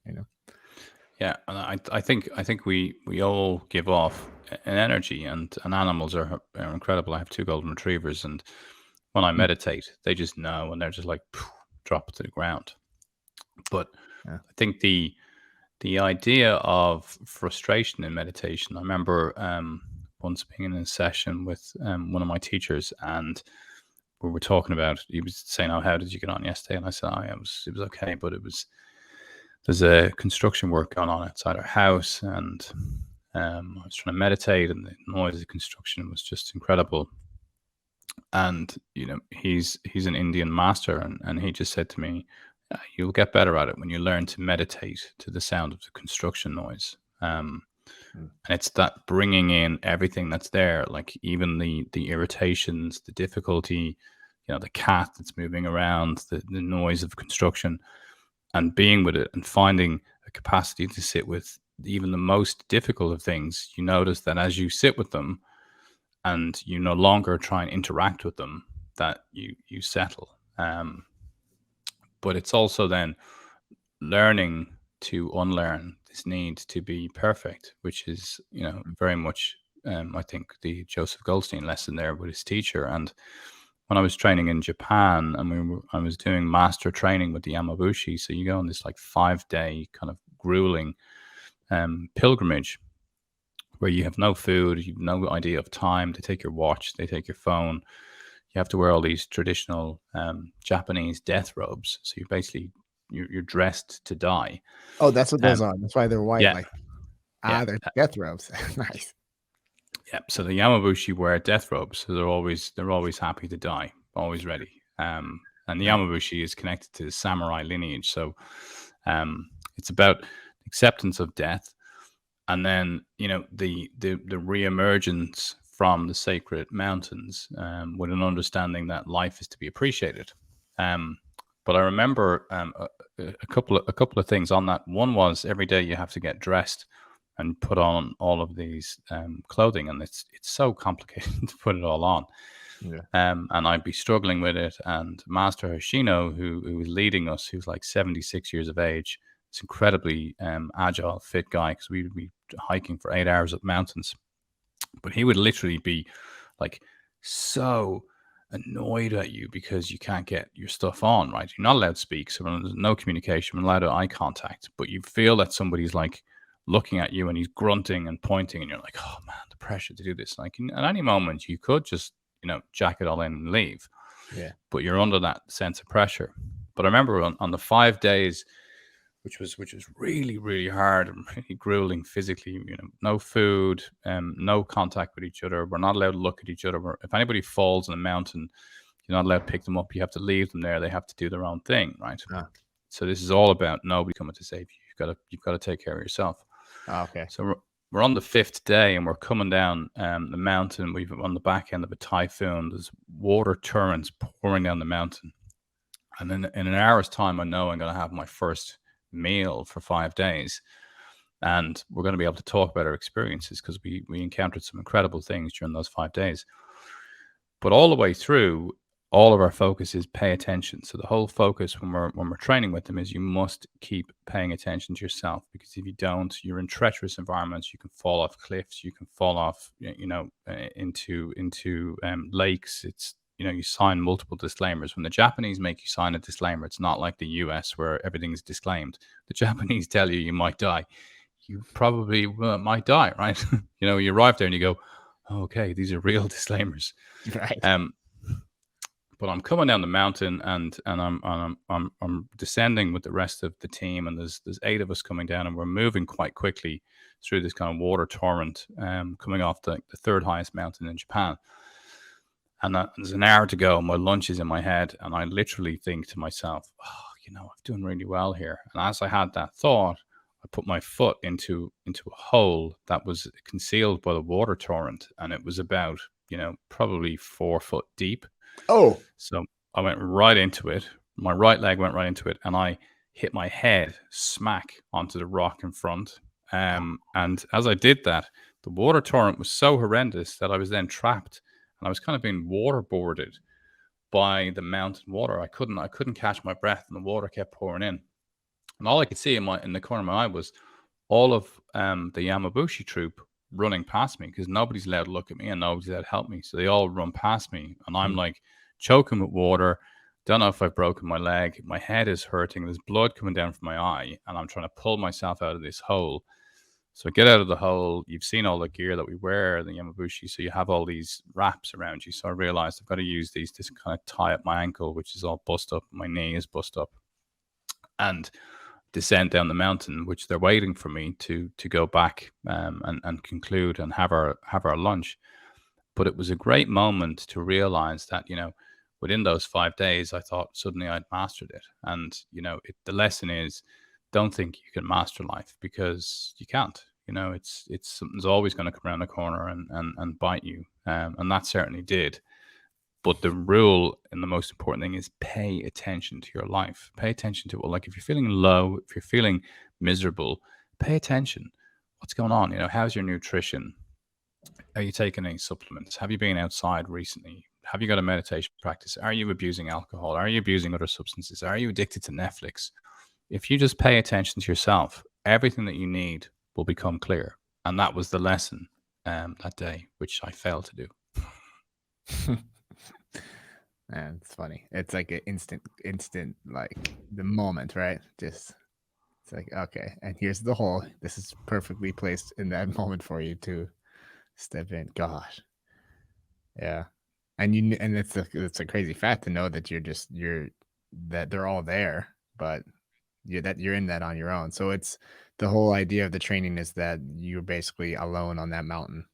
yeah, and I think we all give off an energy, and animals are incredible. I have two golden retrievers, and when I Hmm. meditate, they just know, and they're just like poof, drop to the ground. But Yeah. I think the idea of frustration in meditation. I remember once being in a session with one of my teachers, and we were talking about. He was saying, "Oh, how did you get on yesterday?" And I said, "Oh, yeah, it was okay, but there's a construction work going on outside our house, and I was trying to meditate, and the noise of the construction was just incredible." And he's an Indian master, and he just said to me, "You'll get better at it when you learn to meditate to the sound of the construction noise." Mm. And it's that bringing in everything that's there, like even the irritations, the difficulty, the cat that's moving around, the noise of construction, and being with it and finding a capacity to sit with even the most difficult of things, you notice that as you sit with them and you no longer try and interact with them, that you settle. But it's also then learning to unlearn this need to be perfect, which is, very much, I think, the Joseph Goldstein lesson there with his teacher. And when I was training in Japan, and I was doing master training with the Yamabushi, so you go on this like 5-day kind of grueling pilgrimage where you have no food, you have no idea of time. They take your watch, they take your phone. You have to wear all these traditional Japanese death robes. So you're dressed to die. Oh, that's what those are. That's why they're white. Yeah, they're death robes. Nice. Yeah. So the Yamabushi wear death robes. So they're always happy to die, always ready. And the Yamabushi is connected to the samurai lineage. So it's about acceptance of death. And then, the reemergence from the sacred mountains with an understanding that life is to be appreciated. But I remember a couple of things on that. One was every day you have to get dressed and put on all of these clothing, and it's so complicated to put it all on. Yeah. And I'd be struggling with it. And Master Hoshino, who was leading us, who's like 76 years of age, this incredibly agile, fit guy, because we would be hiking for 8 hours up mountains. But he would literally be like so annoyed at you because you can't get your stuff on, right? You're not allowed to speak, so there's no communication, we're allowed eye contact, but you feel that somebody's like looking at you and he's grunting and pointing, and you're like, oh man, the pressure to do this. Like at any moment you could just, jack it all in and leave. Yeah. But you're under that sense of pressure. But I remember on the 5 days, which was really, really hard and really grueling physically, no food, no contact with each other. We're not allowed to look at each other. If anybody falls in a mountain, you're not allowed to pick them up. You have to leave them there. They have to do their own thing, right? So this is all about nobody coming to save you. You've got to take care of yourself. Okay. So we're on the 5th day and we're coming down the mountain. We've on the back end of a typhoon. There's water torrents pouring down the mountain. And then in an hour's time, I know I'm going to have my first meal for 5 days. And we're going to be able to talk about our experiences because we encountered some incredible things during those 5 days. But all the way through, all of our focus is pay attention. So the whole focus when we're training with them is you must keep paying attention to yourself, because if you don't, you're in treacherous environments. You can fall off cliffs. You can fall off, into lakes. It's, you sign multiple disclaimers. When the Japanese make you sign a disclaimer, it's not like the US where everything's disclaimed. The Japanese tell you might die. You probably might die, right? You arrive there and you go, oh, okay, these are real disclaimers. Right. But I'm coming down the mountain and I'm descending with the rest of the team, and there's 8 of us coming down, and we're moving quite quickly through this kind of water torrent, coming off the 3rd highest mountain in Japan. And there's an hour to go. My lunch is in my head, and I literally think to myself, I'm doing really well here. And as I had that thought, I put my foot into a hole that was concealed by the water torrent, and it was about, probably 4 foot deep. Oh. So I went right into it. My right leg went right into it, and I hit my head smack onto the rock in front. And as I did that, the water torrent was so horrendous that I was then trapped, and I was kind of being waterboarded by the mountain water. I couldn't catch my breath, and the water kept pouring in. And all I could see in the corner of my eye was all of the Yamabushi troop running past me, because nobody's allowed to look at me and nobody's allowed to help me. So they all run past me, and I'm like choking with water. Don't know if I've broken my leg. My head is hurting. There's blood coming down from my eye, and I'm trying to pull myself out of this hole. So I get out of the hole. You've seen all the gear that we wear, the Yamabushi. So you have all these wraps around you. So I realized I've got to use these to kind of tie up my ankle, which is all bust up. My knee is bust up, and descend down the mountain, which they're waiting for me to go back and conclude and have our lunch. But it was a great moment to realize that, within those 5 days, I thought suddenly I'd mastered it. And, the lesson is, don't think you can master life, because you can't. It's something's always going to come around the corner and bite you. And that certainly did. But the rule and the most important thing is pay attention to your life. Pay attention to, well, like, if you're feeling low, if you're feeling miserable, pay attention. What's going on? How's your nutrition? Are you taking any supplements? Have you been outside recently? Have you got a meditation practice? Are you abusing alcohol? Are you abusing other substances? Are you addicted to Netflix? If you just pay attention to yourself, everything that you need will become clear. And that was the lesson that day, which I failed to do. Man, it's funny. It's like an instant, like the moment, right? Just, it's like, okay, and here's the hole. This is perfectly placed in that moment for you to step in. Gosh. Yeah. And it's a crazy fact to know that that they're all there, but you're in that on your own. So it's the whole idea of the training is that you're basically alone on that mountain.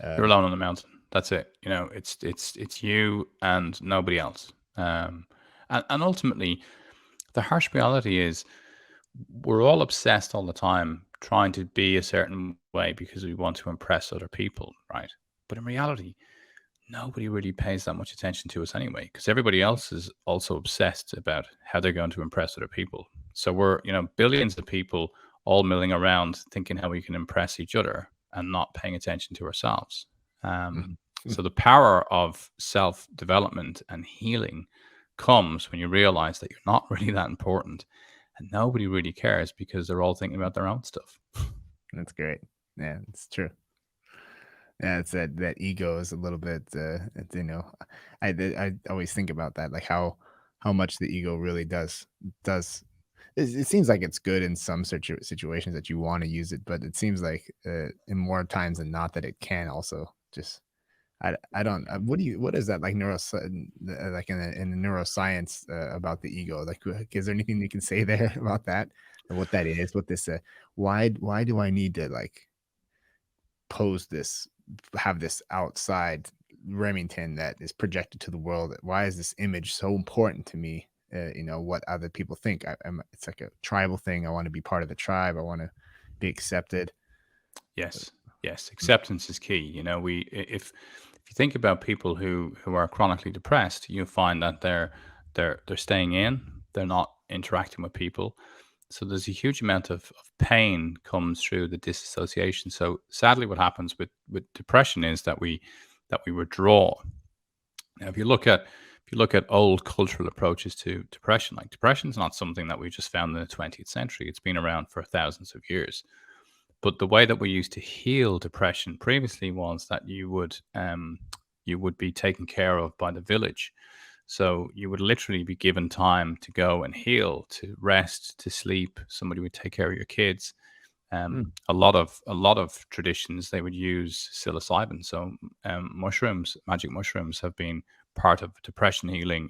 You're alone on the mountain. That's it. It's you and nobody else. And ultimately, the harsh reality is we're all obsessed all the time trying to be a certain way because we want to impress other people, right? But in reality, nobody really pays that much attention to us anyway, because everybody else is also obsessed about how they're going to impress other people. So we're, billions of people all milling around thinking how we can impress each other and not paying attention to ourselves. So the power of self-development and healing comes when you realize that you're not really that important and nobody really cares because they're all thinking about their own stuff. That's great. Yeah, it's true. Yeah, it's that ego is a little bit, I always think about that, like how much the ego really does. It seems like it's good in some situations that you want to use it, but it seems like in more times than not that it can also just. I don't. What is that like like in the neuroscience about the ego? Like, is there anything you can say there about that? And what that is? What this? Why do I need to like pose this, have this outside Remington that is projected to the world? Why is this image so important to me? What other people think. It's like a tribal thing. I want to be part of the tribe. I want to be accepted. Yes, acceptance is key. If you think about people who are chronically depressed, you find that they're staying in, they're not interacting with people. So there's a huge amount of pain comes through the disassociation. So sadly, what happens with depression is that we withdraw. Now, if you look at old cultural approaches to depression, like depression is not something that we just found in the 20th century. It's been around for thousands of years. But the way that we used to heal depression previously was that you would be taken care of by the village. So you would literally be given time to go and heal, to rest, to sleep. Somebody would take care of your kids. A lot of traditions, they would use psilocybin. So mushrooms, magic mushrooms, have been part of depression healing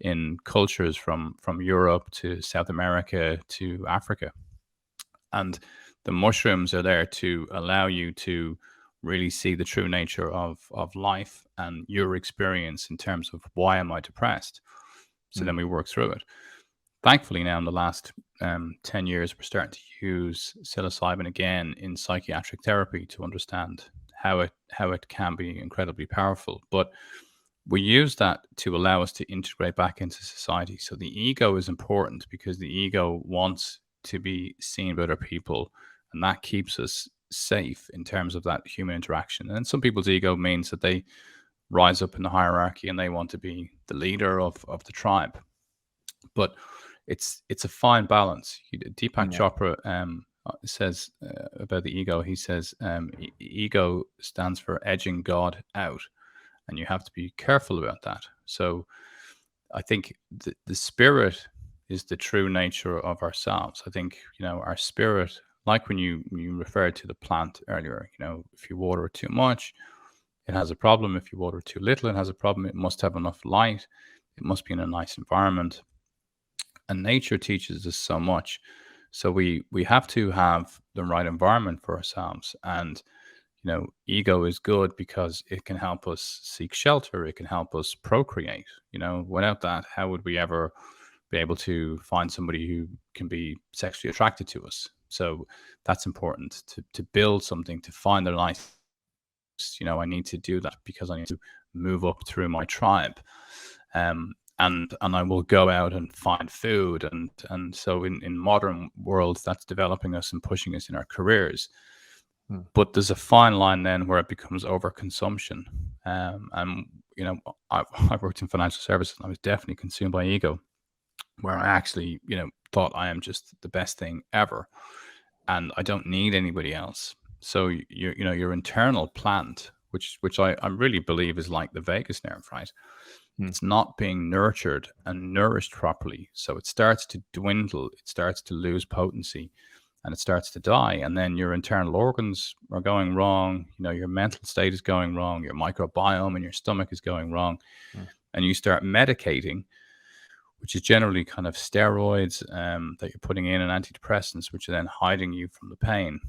in cultures from Europe to South America to Africa. And the mushrooms are there to allow you to really see the true nature of life and your experience in terms of why am I depressed. So then we work through it. Thankfully, now in the last 10 years, we're starting to use psilocybin again in psychiatric therapy to understand how it can be incredibly powerful. But we use that to allow us to integrate back into society. So the ego is important because the ego wants to be seen by other people, and that keeps us safe in terms of that human interaction. And some people's ego means that they rise up in the hierarchy and they want to be the leader of the tribe. But it's a fine balance. Deepak Chopra says about the ego, he says ego stands for edging God out, and you have to be careful about that. So I think the spirit is the true nature of ourselves. I think, our spirit, like when you referred to the plant earlier, if you water it too much, it has a problem. If you water it too little, it has a problem. It must have enough light. It must be in a nice environment. And nature teaches us so much. So we have to have the right environment for ourselves. And, ego is good because it can help us seek shelter. It can help us procreate. Without that, how would we ever be able to find somebody who can be sexually attracted to us? So that's important to build something, to find the life. I need to do that because I need to move up through my tribe. And I will go out and find food. And so in modern worlds, that's developing us and pushing us in our careers. But there's a fine line then where it becomes overconsumption. And, you know, I worked in financial services, and I was definitely consumed by ego, where I actually, you know, thought I am just the best thing ever, and I don't need anybody else. So your internal plant, which I really believe is like the vagus nerve, right? It's not being nurtured and nourished properly. So it starts to dwindle, it starts to lose potency, and it starts to die. And then your internal organs are going wrong. You know, your mental state is going wrong. Your microbiome in your stomach is going wrong. And you start medicating, which is generally kind of steroids that you're putting in, and antidepressants, which are then hiding you from the pain.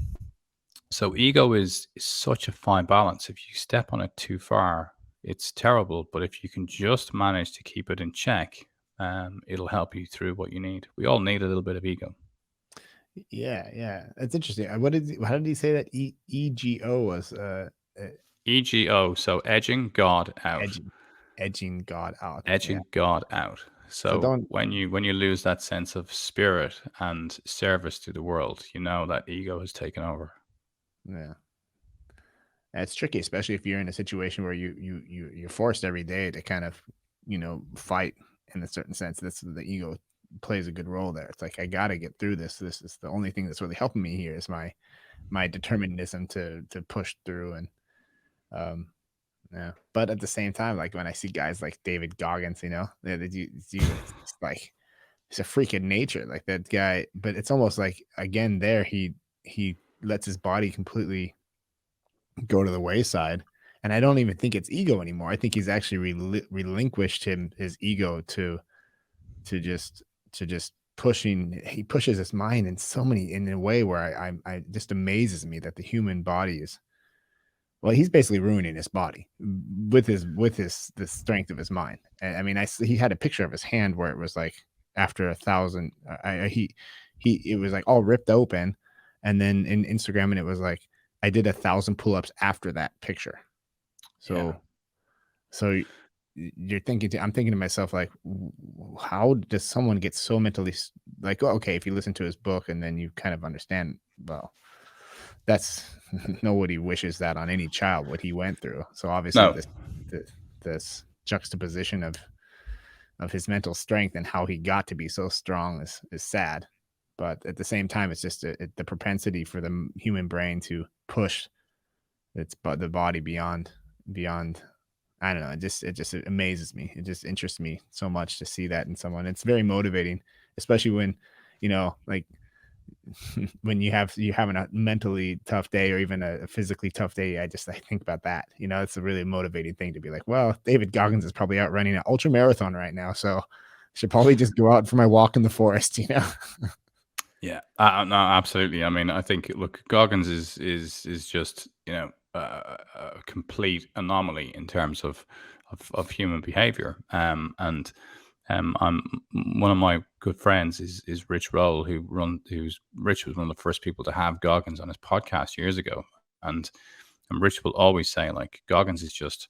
So ego is such a fine balance. If you step on it too far, it's terrible. But if you can just manage to keep it in check, it'll help you through what you need. We all need a little bit of ego. Yeah, that's interesting. How did he say that? E.go was E.go, so edging God out. edging God out. Edging God out. So when you lose that sense of spirit and service to the world, you know that ego has taken over. Yeah. It's tricky, especially if you're in a situation where you're forced every day to kind of, you know, fight in a certain sense. That's the ego plays a good role there. It's like, I got to get through this. This is the only thing that's really helping me here is my determinism to push through. And yeah, but at the same time, like when I see guys like David Goggins, you know, it's like, it's a freak of nature, like that guy. But it's almost like, again, there he lets his body completely go to the wayside, and I don't even think it's ego anymore. I think he's actually relinquished his ego to just pushing. He pushes his mind in a way where I just amazes me that the human body is, well, he's basically ruining his body with the strength of his mind. And I mean, he had a picture of his hand where it was like after 1,000, it was like all ripped open, and then in Instagram, and it was like, I did 1,000 pull-ups after that picture. So you're thinking, I'm thinking to myself, like, how does someone get so mentally, like, oh, okay, if you listen to his book and then you kind of understand, well, that's nobody wishes that on any child, what he went through. So obviously this juxtaposition of his mental strength and how he got to be so strong is sad. But at the same time, it's just the propensity for the human brain to push the body beyond. I don't know. It just amazes me. It just interests me so much to see that in someone. It's very motivating, especially when, you know, like when you're having a mentally tough day or even a physically tough day. I think about that. You know, it's a really motivating thing to be like, well, David Goggins is probably out running an ultra marathon right now, so I should probably just go out for my walk in the forest. You know. Yeah, no, absolutely. I mean, I think, look, Goggins is just, you know, a complete anomaly in terms of human behavior. And I'm one of my good friends is Rich Roll, Rich was one of the first people to have Goggins on his podcast years ago, and Rich will always say, like, Goggins is just,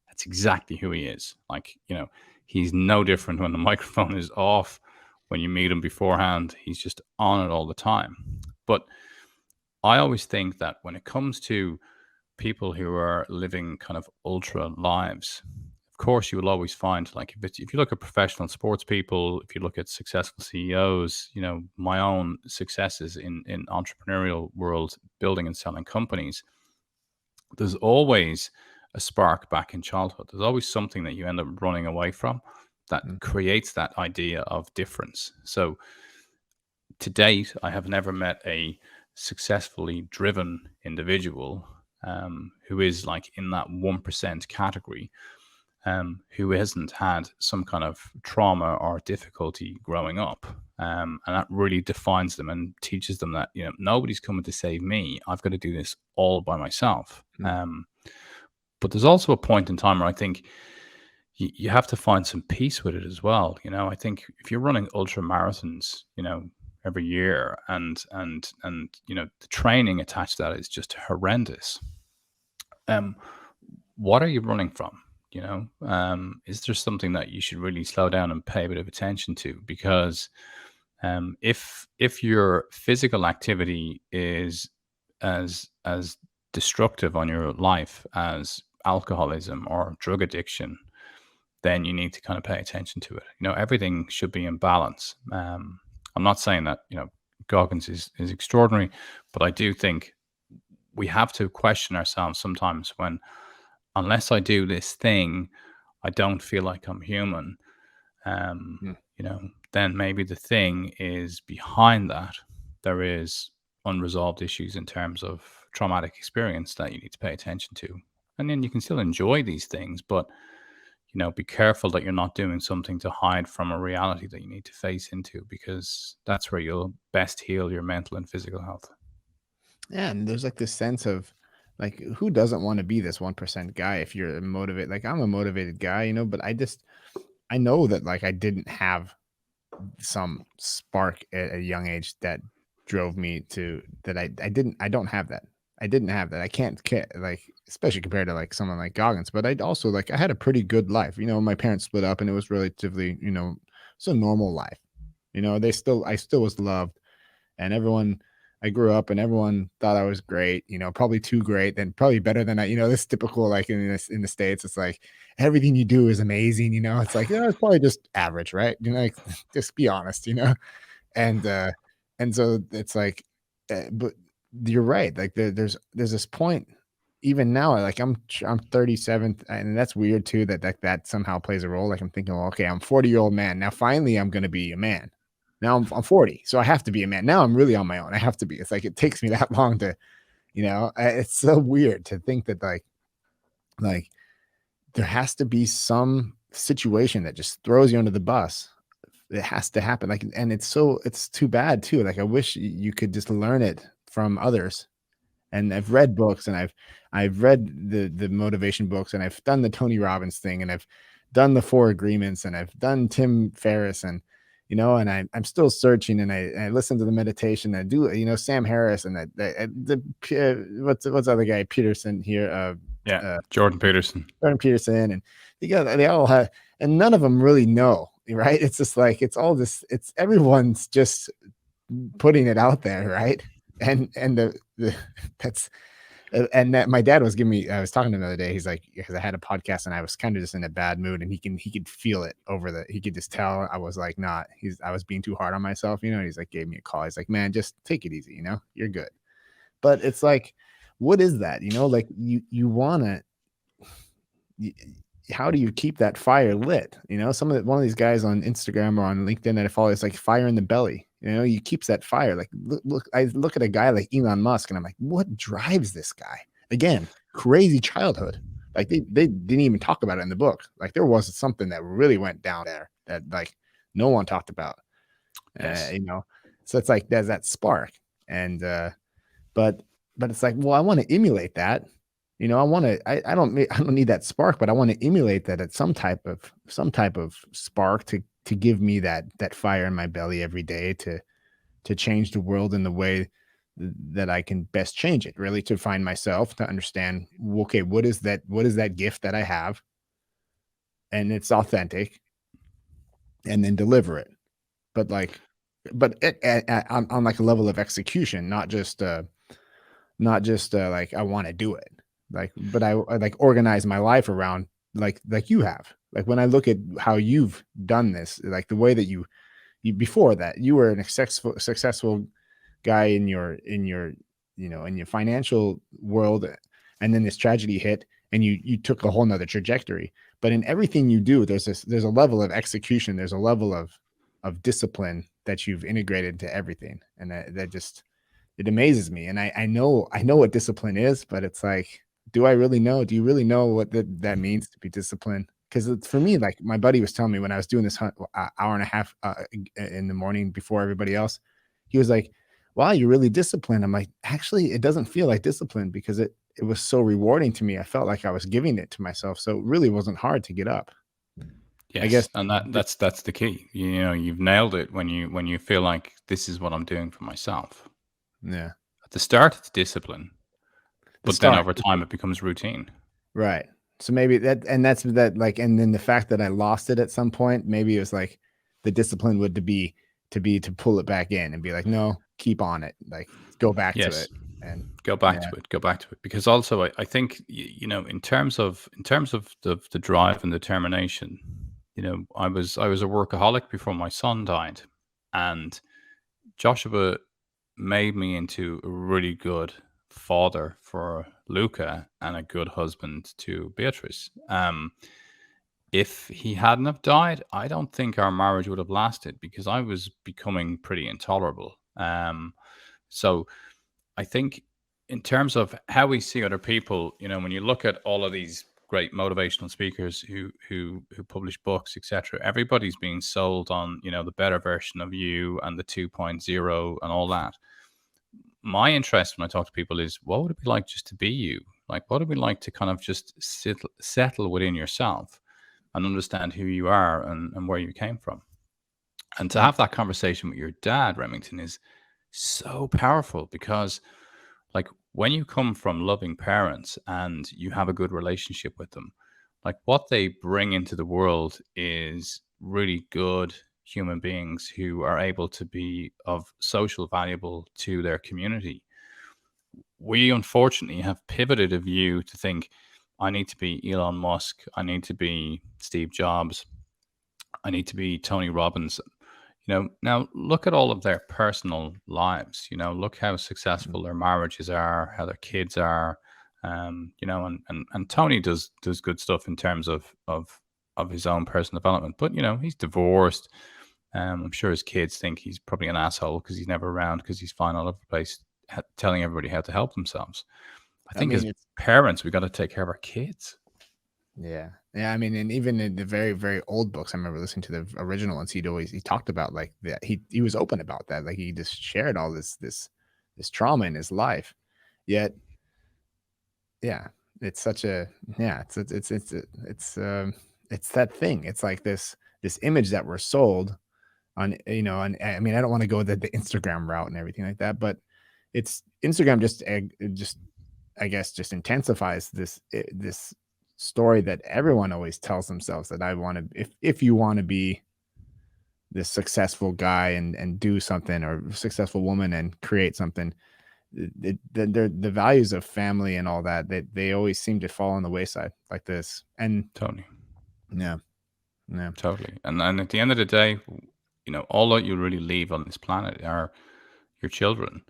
that's exactly who he is. Like, you know, he's no different when the microphone is off. When you meet him beforehand, he's just on it all the time. But I always think that when it comes to people who are living kind of ultra lives, of course, you will always find, like, if you look at professional sports people, if you look at successful CEOs, you know, my own successes in entrepreneurial world, building and selling companies, there's always a spark back in childhood. There's always something that you end up running away from that creates that idea of difference. So to date, I have never met a successfully driven individual who is like in that 1% category, who hasn't had some kind of trauma or difficulty growing up. And that really defines them and teaches them that, you know, nobody's coming to save me. I've got to do this all by myself. But there's also a point in time where I think you have to find some peace with it as well. You know, I think if you're running ultra marathons, you know, every year, and you know, the training attached to that is just horrendous. What are you running from? Is there something that you should really slow down and pay a bit of attention to? Because if your physical activity is as destructive on your life as alcoholism or drug addiction, then you need to kind of pay attention to it. Everything should be in balance. I'm not saying that Goggins is extraordinary, but I do think we have to question ourselves sometimes when, unless I do this thing, I don't feel like I'm human. Um, Mm. then maybe the thing is behind that. There is unresolved issues in terms of traumatic experience that you need to pay attention to. And then you can still enjoy these things, but be careful that you're not doing something to hide from a reality that you need to face into, because that's where you'll best heal your mental and physical health. Yeah, and there's like this sense of like, who doesn't want to be this 1% guy if you're motivated? Like, I'm a motivated guy, but I know that like I didn't have some spark at a young age that drove me to that. I don't have that. I didn't have that. I can't like, especially compared to like someone like Goggins, but I'd also like, I had a pretty good life. My parents split up and it was relatively, it's a normal life. I still was loved, and everyone, I grew up and everyone thought I was great, probably too great, then probably better than I, this typical, like in the States, it's like everything you do is amazing, it's like, it's probably just average, right? Like, just be honest, and and so it's like, but you're right, like there's this point even now, like I'm 37, and that's weird too, that somehow plays a role. Like, I'm thinking, well, okay, I'm 40-year-old man now, finally I'm going to be a man. Now I'm 40, so I have to be a man. Now I'm really on my own. I have to be. It's like it takes me that long to, it's so weird to think that like there has to be some situation that just throws you under the bus. It has to happen. Like, and it's too bad too. Like, I wish you could just learn it from others. And I've read books, and I've read the motivation books, and I've done the Tony Robbins thing, and I've done the 4 Agreements, and I've done Tim Ferriss, and and I'm still searching, and I listen to the meditation. I do, Sam Harris, and what's the other guy, Peterson here, Jordan Peterson. Jordan Peterson, and they all have, and none of them really know, right? It's just like, it's all this, it's everyone's just putting it out there, right? And the that's and that my dad was giving me, I was talking to him the other day, he's like, because I had a podcast and I was kind of just in a bad mood, and he could feel it he could just tell I was like, I was being too hard on myself, and he's like, gave me a call, he's like, man, just take it easy, you're good. But it's like, what is that? Like, you want to, how do you keep that fire lit? One of these guys on Instagram or on LinkedIn that I follow, it's like fire in the belly. You keeps that fire. Like, I look at a guy like Elon Musk, and I'm like, what drives this guy? Again, crazy childhood. Like, they didn't even talk about it in the book. Like, there was something that really went down there that like no one talked about. Yes. So it's like, there's that spark, and but it's like, well, I want to emulate that. I don't need that spark, but I want to emulate that at some type of spark to give me that fire in my belly every day to change the world in the way that I can best change it, really, to find myself, to understand, okay, what is that gift that I have, and it's authentic, and then deliver it. But on like a level of execution, not just like, I want to do it, like, but I like organize my life around, like you have. Like, when I look at how you've done this, like the way that you before that, you were an successful guy in your in your financial world, and then this tragedy hit, and you took a whole nother trajectory. But in everything you do, there's a level of execution, there's a level of discipline that you've integrated to everything, and that just, it amazes me. And I know what discipline is, but it's like, do I really know? Do you really know what that means to be disciplined? Because for me, like my buddy was telling me when I was doing this hour and a half in the morning before everybody else, he was like, wow, you're really disciplined. I'm like, actually, it doesn't feel like discipline, because it was so rewarding to me. I felt like I was giving it to myself. So it really wasn't hard to get up. Yes, I guess. and that's the key. You've nailed it when you feel like, this is what I'm doing for myself. Yeah. At the start, it's discipline, but then over time it becomes routine. Right. So maybe that's like, and then the fact that I lost it at some point, maybe it was like the discipline would to pull it back in and be like, no, keep on it, like go back to Yes, it. And go back yeah, to it. Go back to it. Because also, I think in terms of the drive and determination, I was a workaholic before my son died, and Joshua made me into a really good father for Luca and a good husband to Beatrice. If he hadn't have died, I don't think our marriage would have lasted because I was becoming pretty intolerable. So I think in terms of how we see other people, when you look at all of these great motivational speakers who publish books, etc., everybody's being sold on, the better version of you and the 2.0 and all that. My interest when I talk to people is, what would it be like just to be you? Like, what would it be like to kind of just settle within yourself and understand who you are and where you came from? And to have that conversation with your dad, Remington, is so powerful because, like, when you come from loving parents and you have a good relationship with them, like, what they bring into the world is really good human beings who are able to be of social valuable to their community. We unfortunately have pivoted a view to think, I need to be Elon Musk, I need to be Steve Jobs, I need to be Tony Robbins. Now look at all of their personal lives. Look how successful their marriages are, how their kids are. And Tony does good stuff in terms of his own personal development. But he's divorced. I'm sure his kids think he's probably an asshole because he's never around because he's flying all over the place telling everybody how to help themselves. I I think mean, as it's parents, we got to take care of our kids. yeah, yeah. I mean, and even in the very, very old books, I remember listening to the original ones. He talked about like that. He was open about that. Like he just shared all this trauma in his life. Yet, yeah, it's such a yeah. It's that thing. It's like this image that we're sold on. And I mean, I don't want to go the Instagram route and everything like that, but it's Instagram just I guess just intensifies this story that everyone always tells themselves, that I want to, if you want to be this successful guy and do something, or successful woman and create something, the values of family and all that, they always seem to fall on the wayside like this. And Totally. yeah, yeah. Totally. And at the end of the day, all that you really leave on this planet are your children,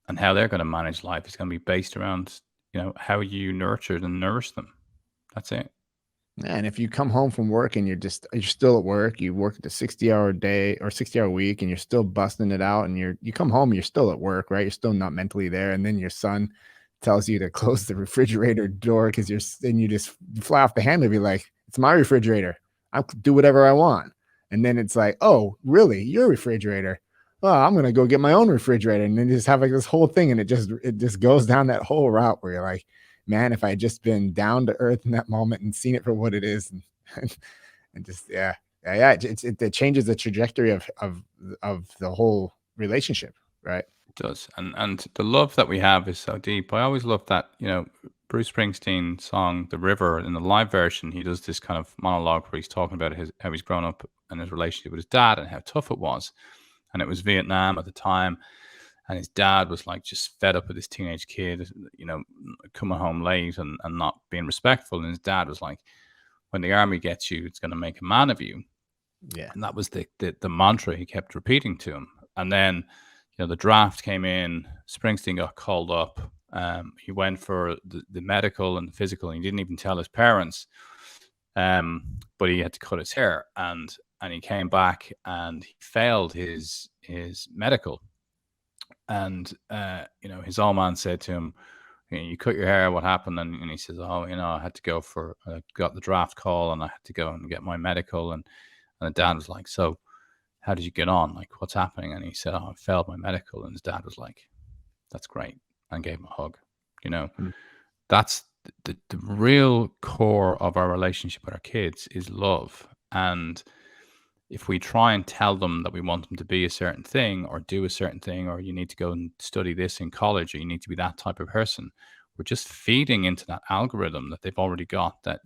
and how they're going to manage life is going to be based around, how you nurtured and nourish them. That's it. And if you come home from work and you're still at work, you work a 60-hour day or 60-hour week, and you're still busting it out, and you come home, you're still at work, right? You're still not mentally there. And then your son tells you to close the refrigerator door because you just fly off the handle and be like, it's my refrigerator. I'll do whatever I want. And then it's like, oh, really? Your refrigerator? Oh, I'm gonna go get my own refrigerator. And then just have like this whole thing, and it just goes down that whole route where you're like, man, if I had just been down to earth in that moment and seen it for what it is, and just yeah, it changes the trajectory of the whole relationship, right? It does. And the love that we have is so deep. I always love that, Bruce Springsteen song The River, in the live version, he does this kind of monologue where he's talking about how he's grown up and his relationship with his dad and how tough it was. And it was Vietnam at the time. And his dad was like just fed up with this teenage kid, coming home late and not being respectful. And his dad was like, when the army gets you, it's going to make a man of you. Yeah. And that was the mantra he kept repeating to him. And then, the draft came in, Springsteen got called up. He went for the medical and the physical, and he didn't even tell his parents. But he had to cut his hair, and he came back and he failed his medical. And his old man said to him, you cut your hair, what happened? And he says, oh, I had to go got the draft call, and I had to go and get my medical. And the dad was like, so how did you get on? Like, what's happening? And he said, oh, I failed my medical. And his dad was like, that's great, and gave him a hug. Mm. That's the real core of our relationship with our kids is love. And if we try and tell them that we want them to be a certain thing or do a certain thing, or you need to go and study this in college, or you need to be that type of person, we're just feeding into that algorithm that they've already got, that,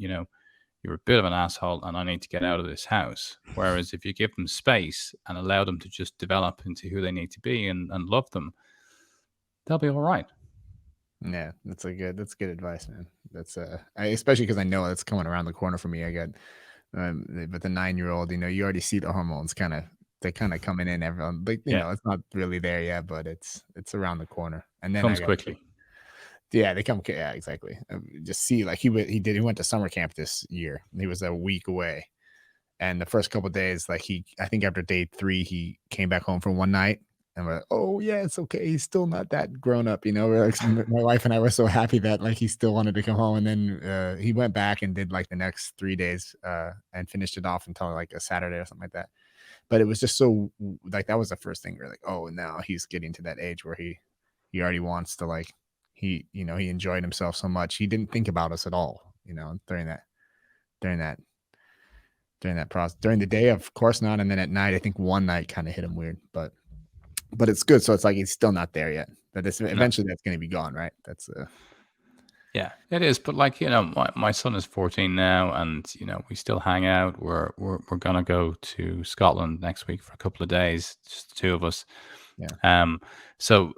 you're a bit of an asshole and I need to get out of this house. Whereas if you give them space and allow them to just develop into who they need to be and love them, they'll be all right. Yeah, that's good advice, man. That's especially because I know it's coming around the corner for me. I got, but the 9-year-old, you already see the hormones they're kind of coming in. Everyone, like, it's not really there yet, but it's around the corner. And then Comes quickly. Yeah, they come. Yeah, exactly. Just see, like he went to summer camp this year. He was a week away, and the first couple of days, like I think after day 3, he came back home for one night, and we're like, oh yeah, it's okay. He's still not that grown up, We're like, my wife and I were so happy that like he still wanted to come home, and then he went back and did like the next 3 days, and finished it off until like a Saturday or something like that. But it was just so like that was the first thing we're like, oh, now he's getting to that age where he already wants to like. He enjoyed himself so much. He didn't think about us at all, during that process. During the day, of course not. And then at night, I think one night kind of hit him weird, but it's good. So it's like he's still not there yet. But eventually that's going to be gone, right? That's yeah, it is. But like, my son is 14 now, and we still hang out. We're gonna go to Scotland next week for a couple of days, just the two of us. Yeah. So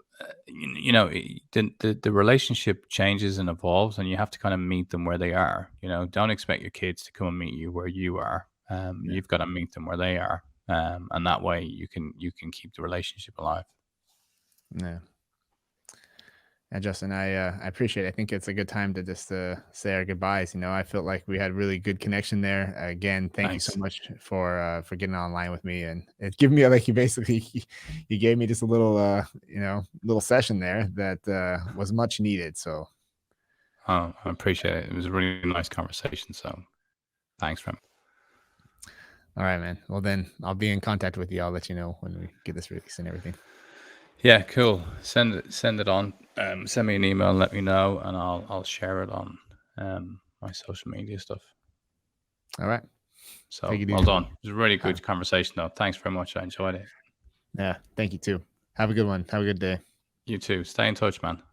the relationship changes and evolves, and you have to kind of meet them where they are. Don't expect your kids to come and meet you where you are. You've got to meet them where they are, and that way you can keep the relationship alive. Yeah. And Justin, I appreciate it. I think it's a good time to just say our goodbyes. I felt like we had really good connection there. Again, thank you so much for getting online with me, and it's given me like you gave me just a little little session there that was much needed. So I appreciate it. It was a really nice conversation. So thanks, Rem. All right, man. Well, then I'll be in contact with you. I'll let you know when we get this released and everything. Yeah, cool. Send it on. Send me an email and let me know, and I'll share it on my social media stuff. All right. So well done. It was a really good conversation, though. Thanks very much. I enjoyed it. Yeah, thank you too. Have a good one. Have a good day. You too. Stay in touch, man.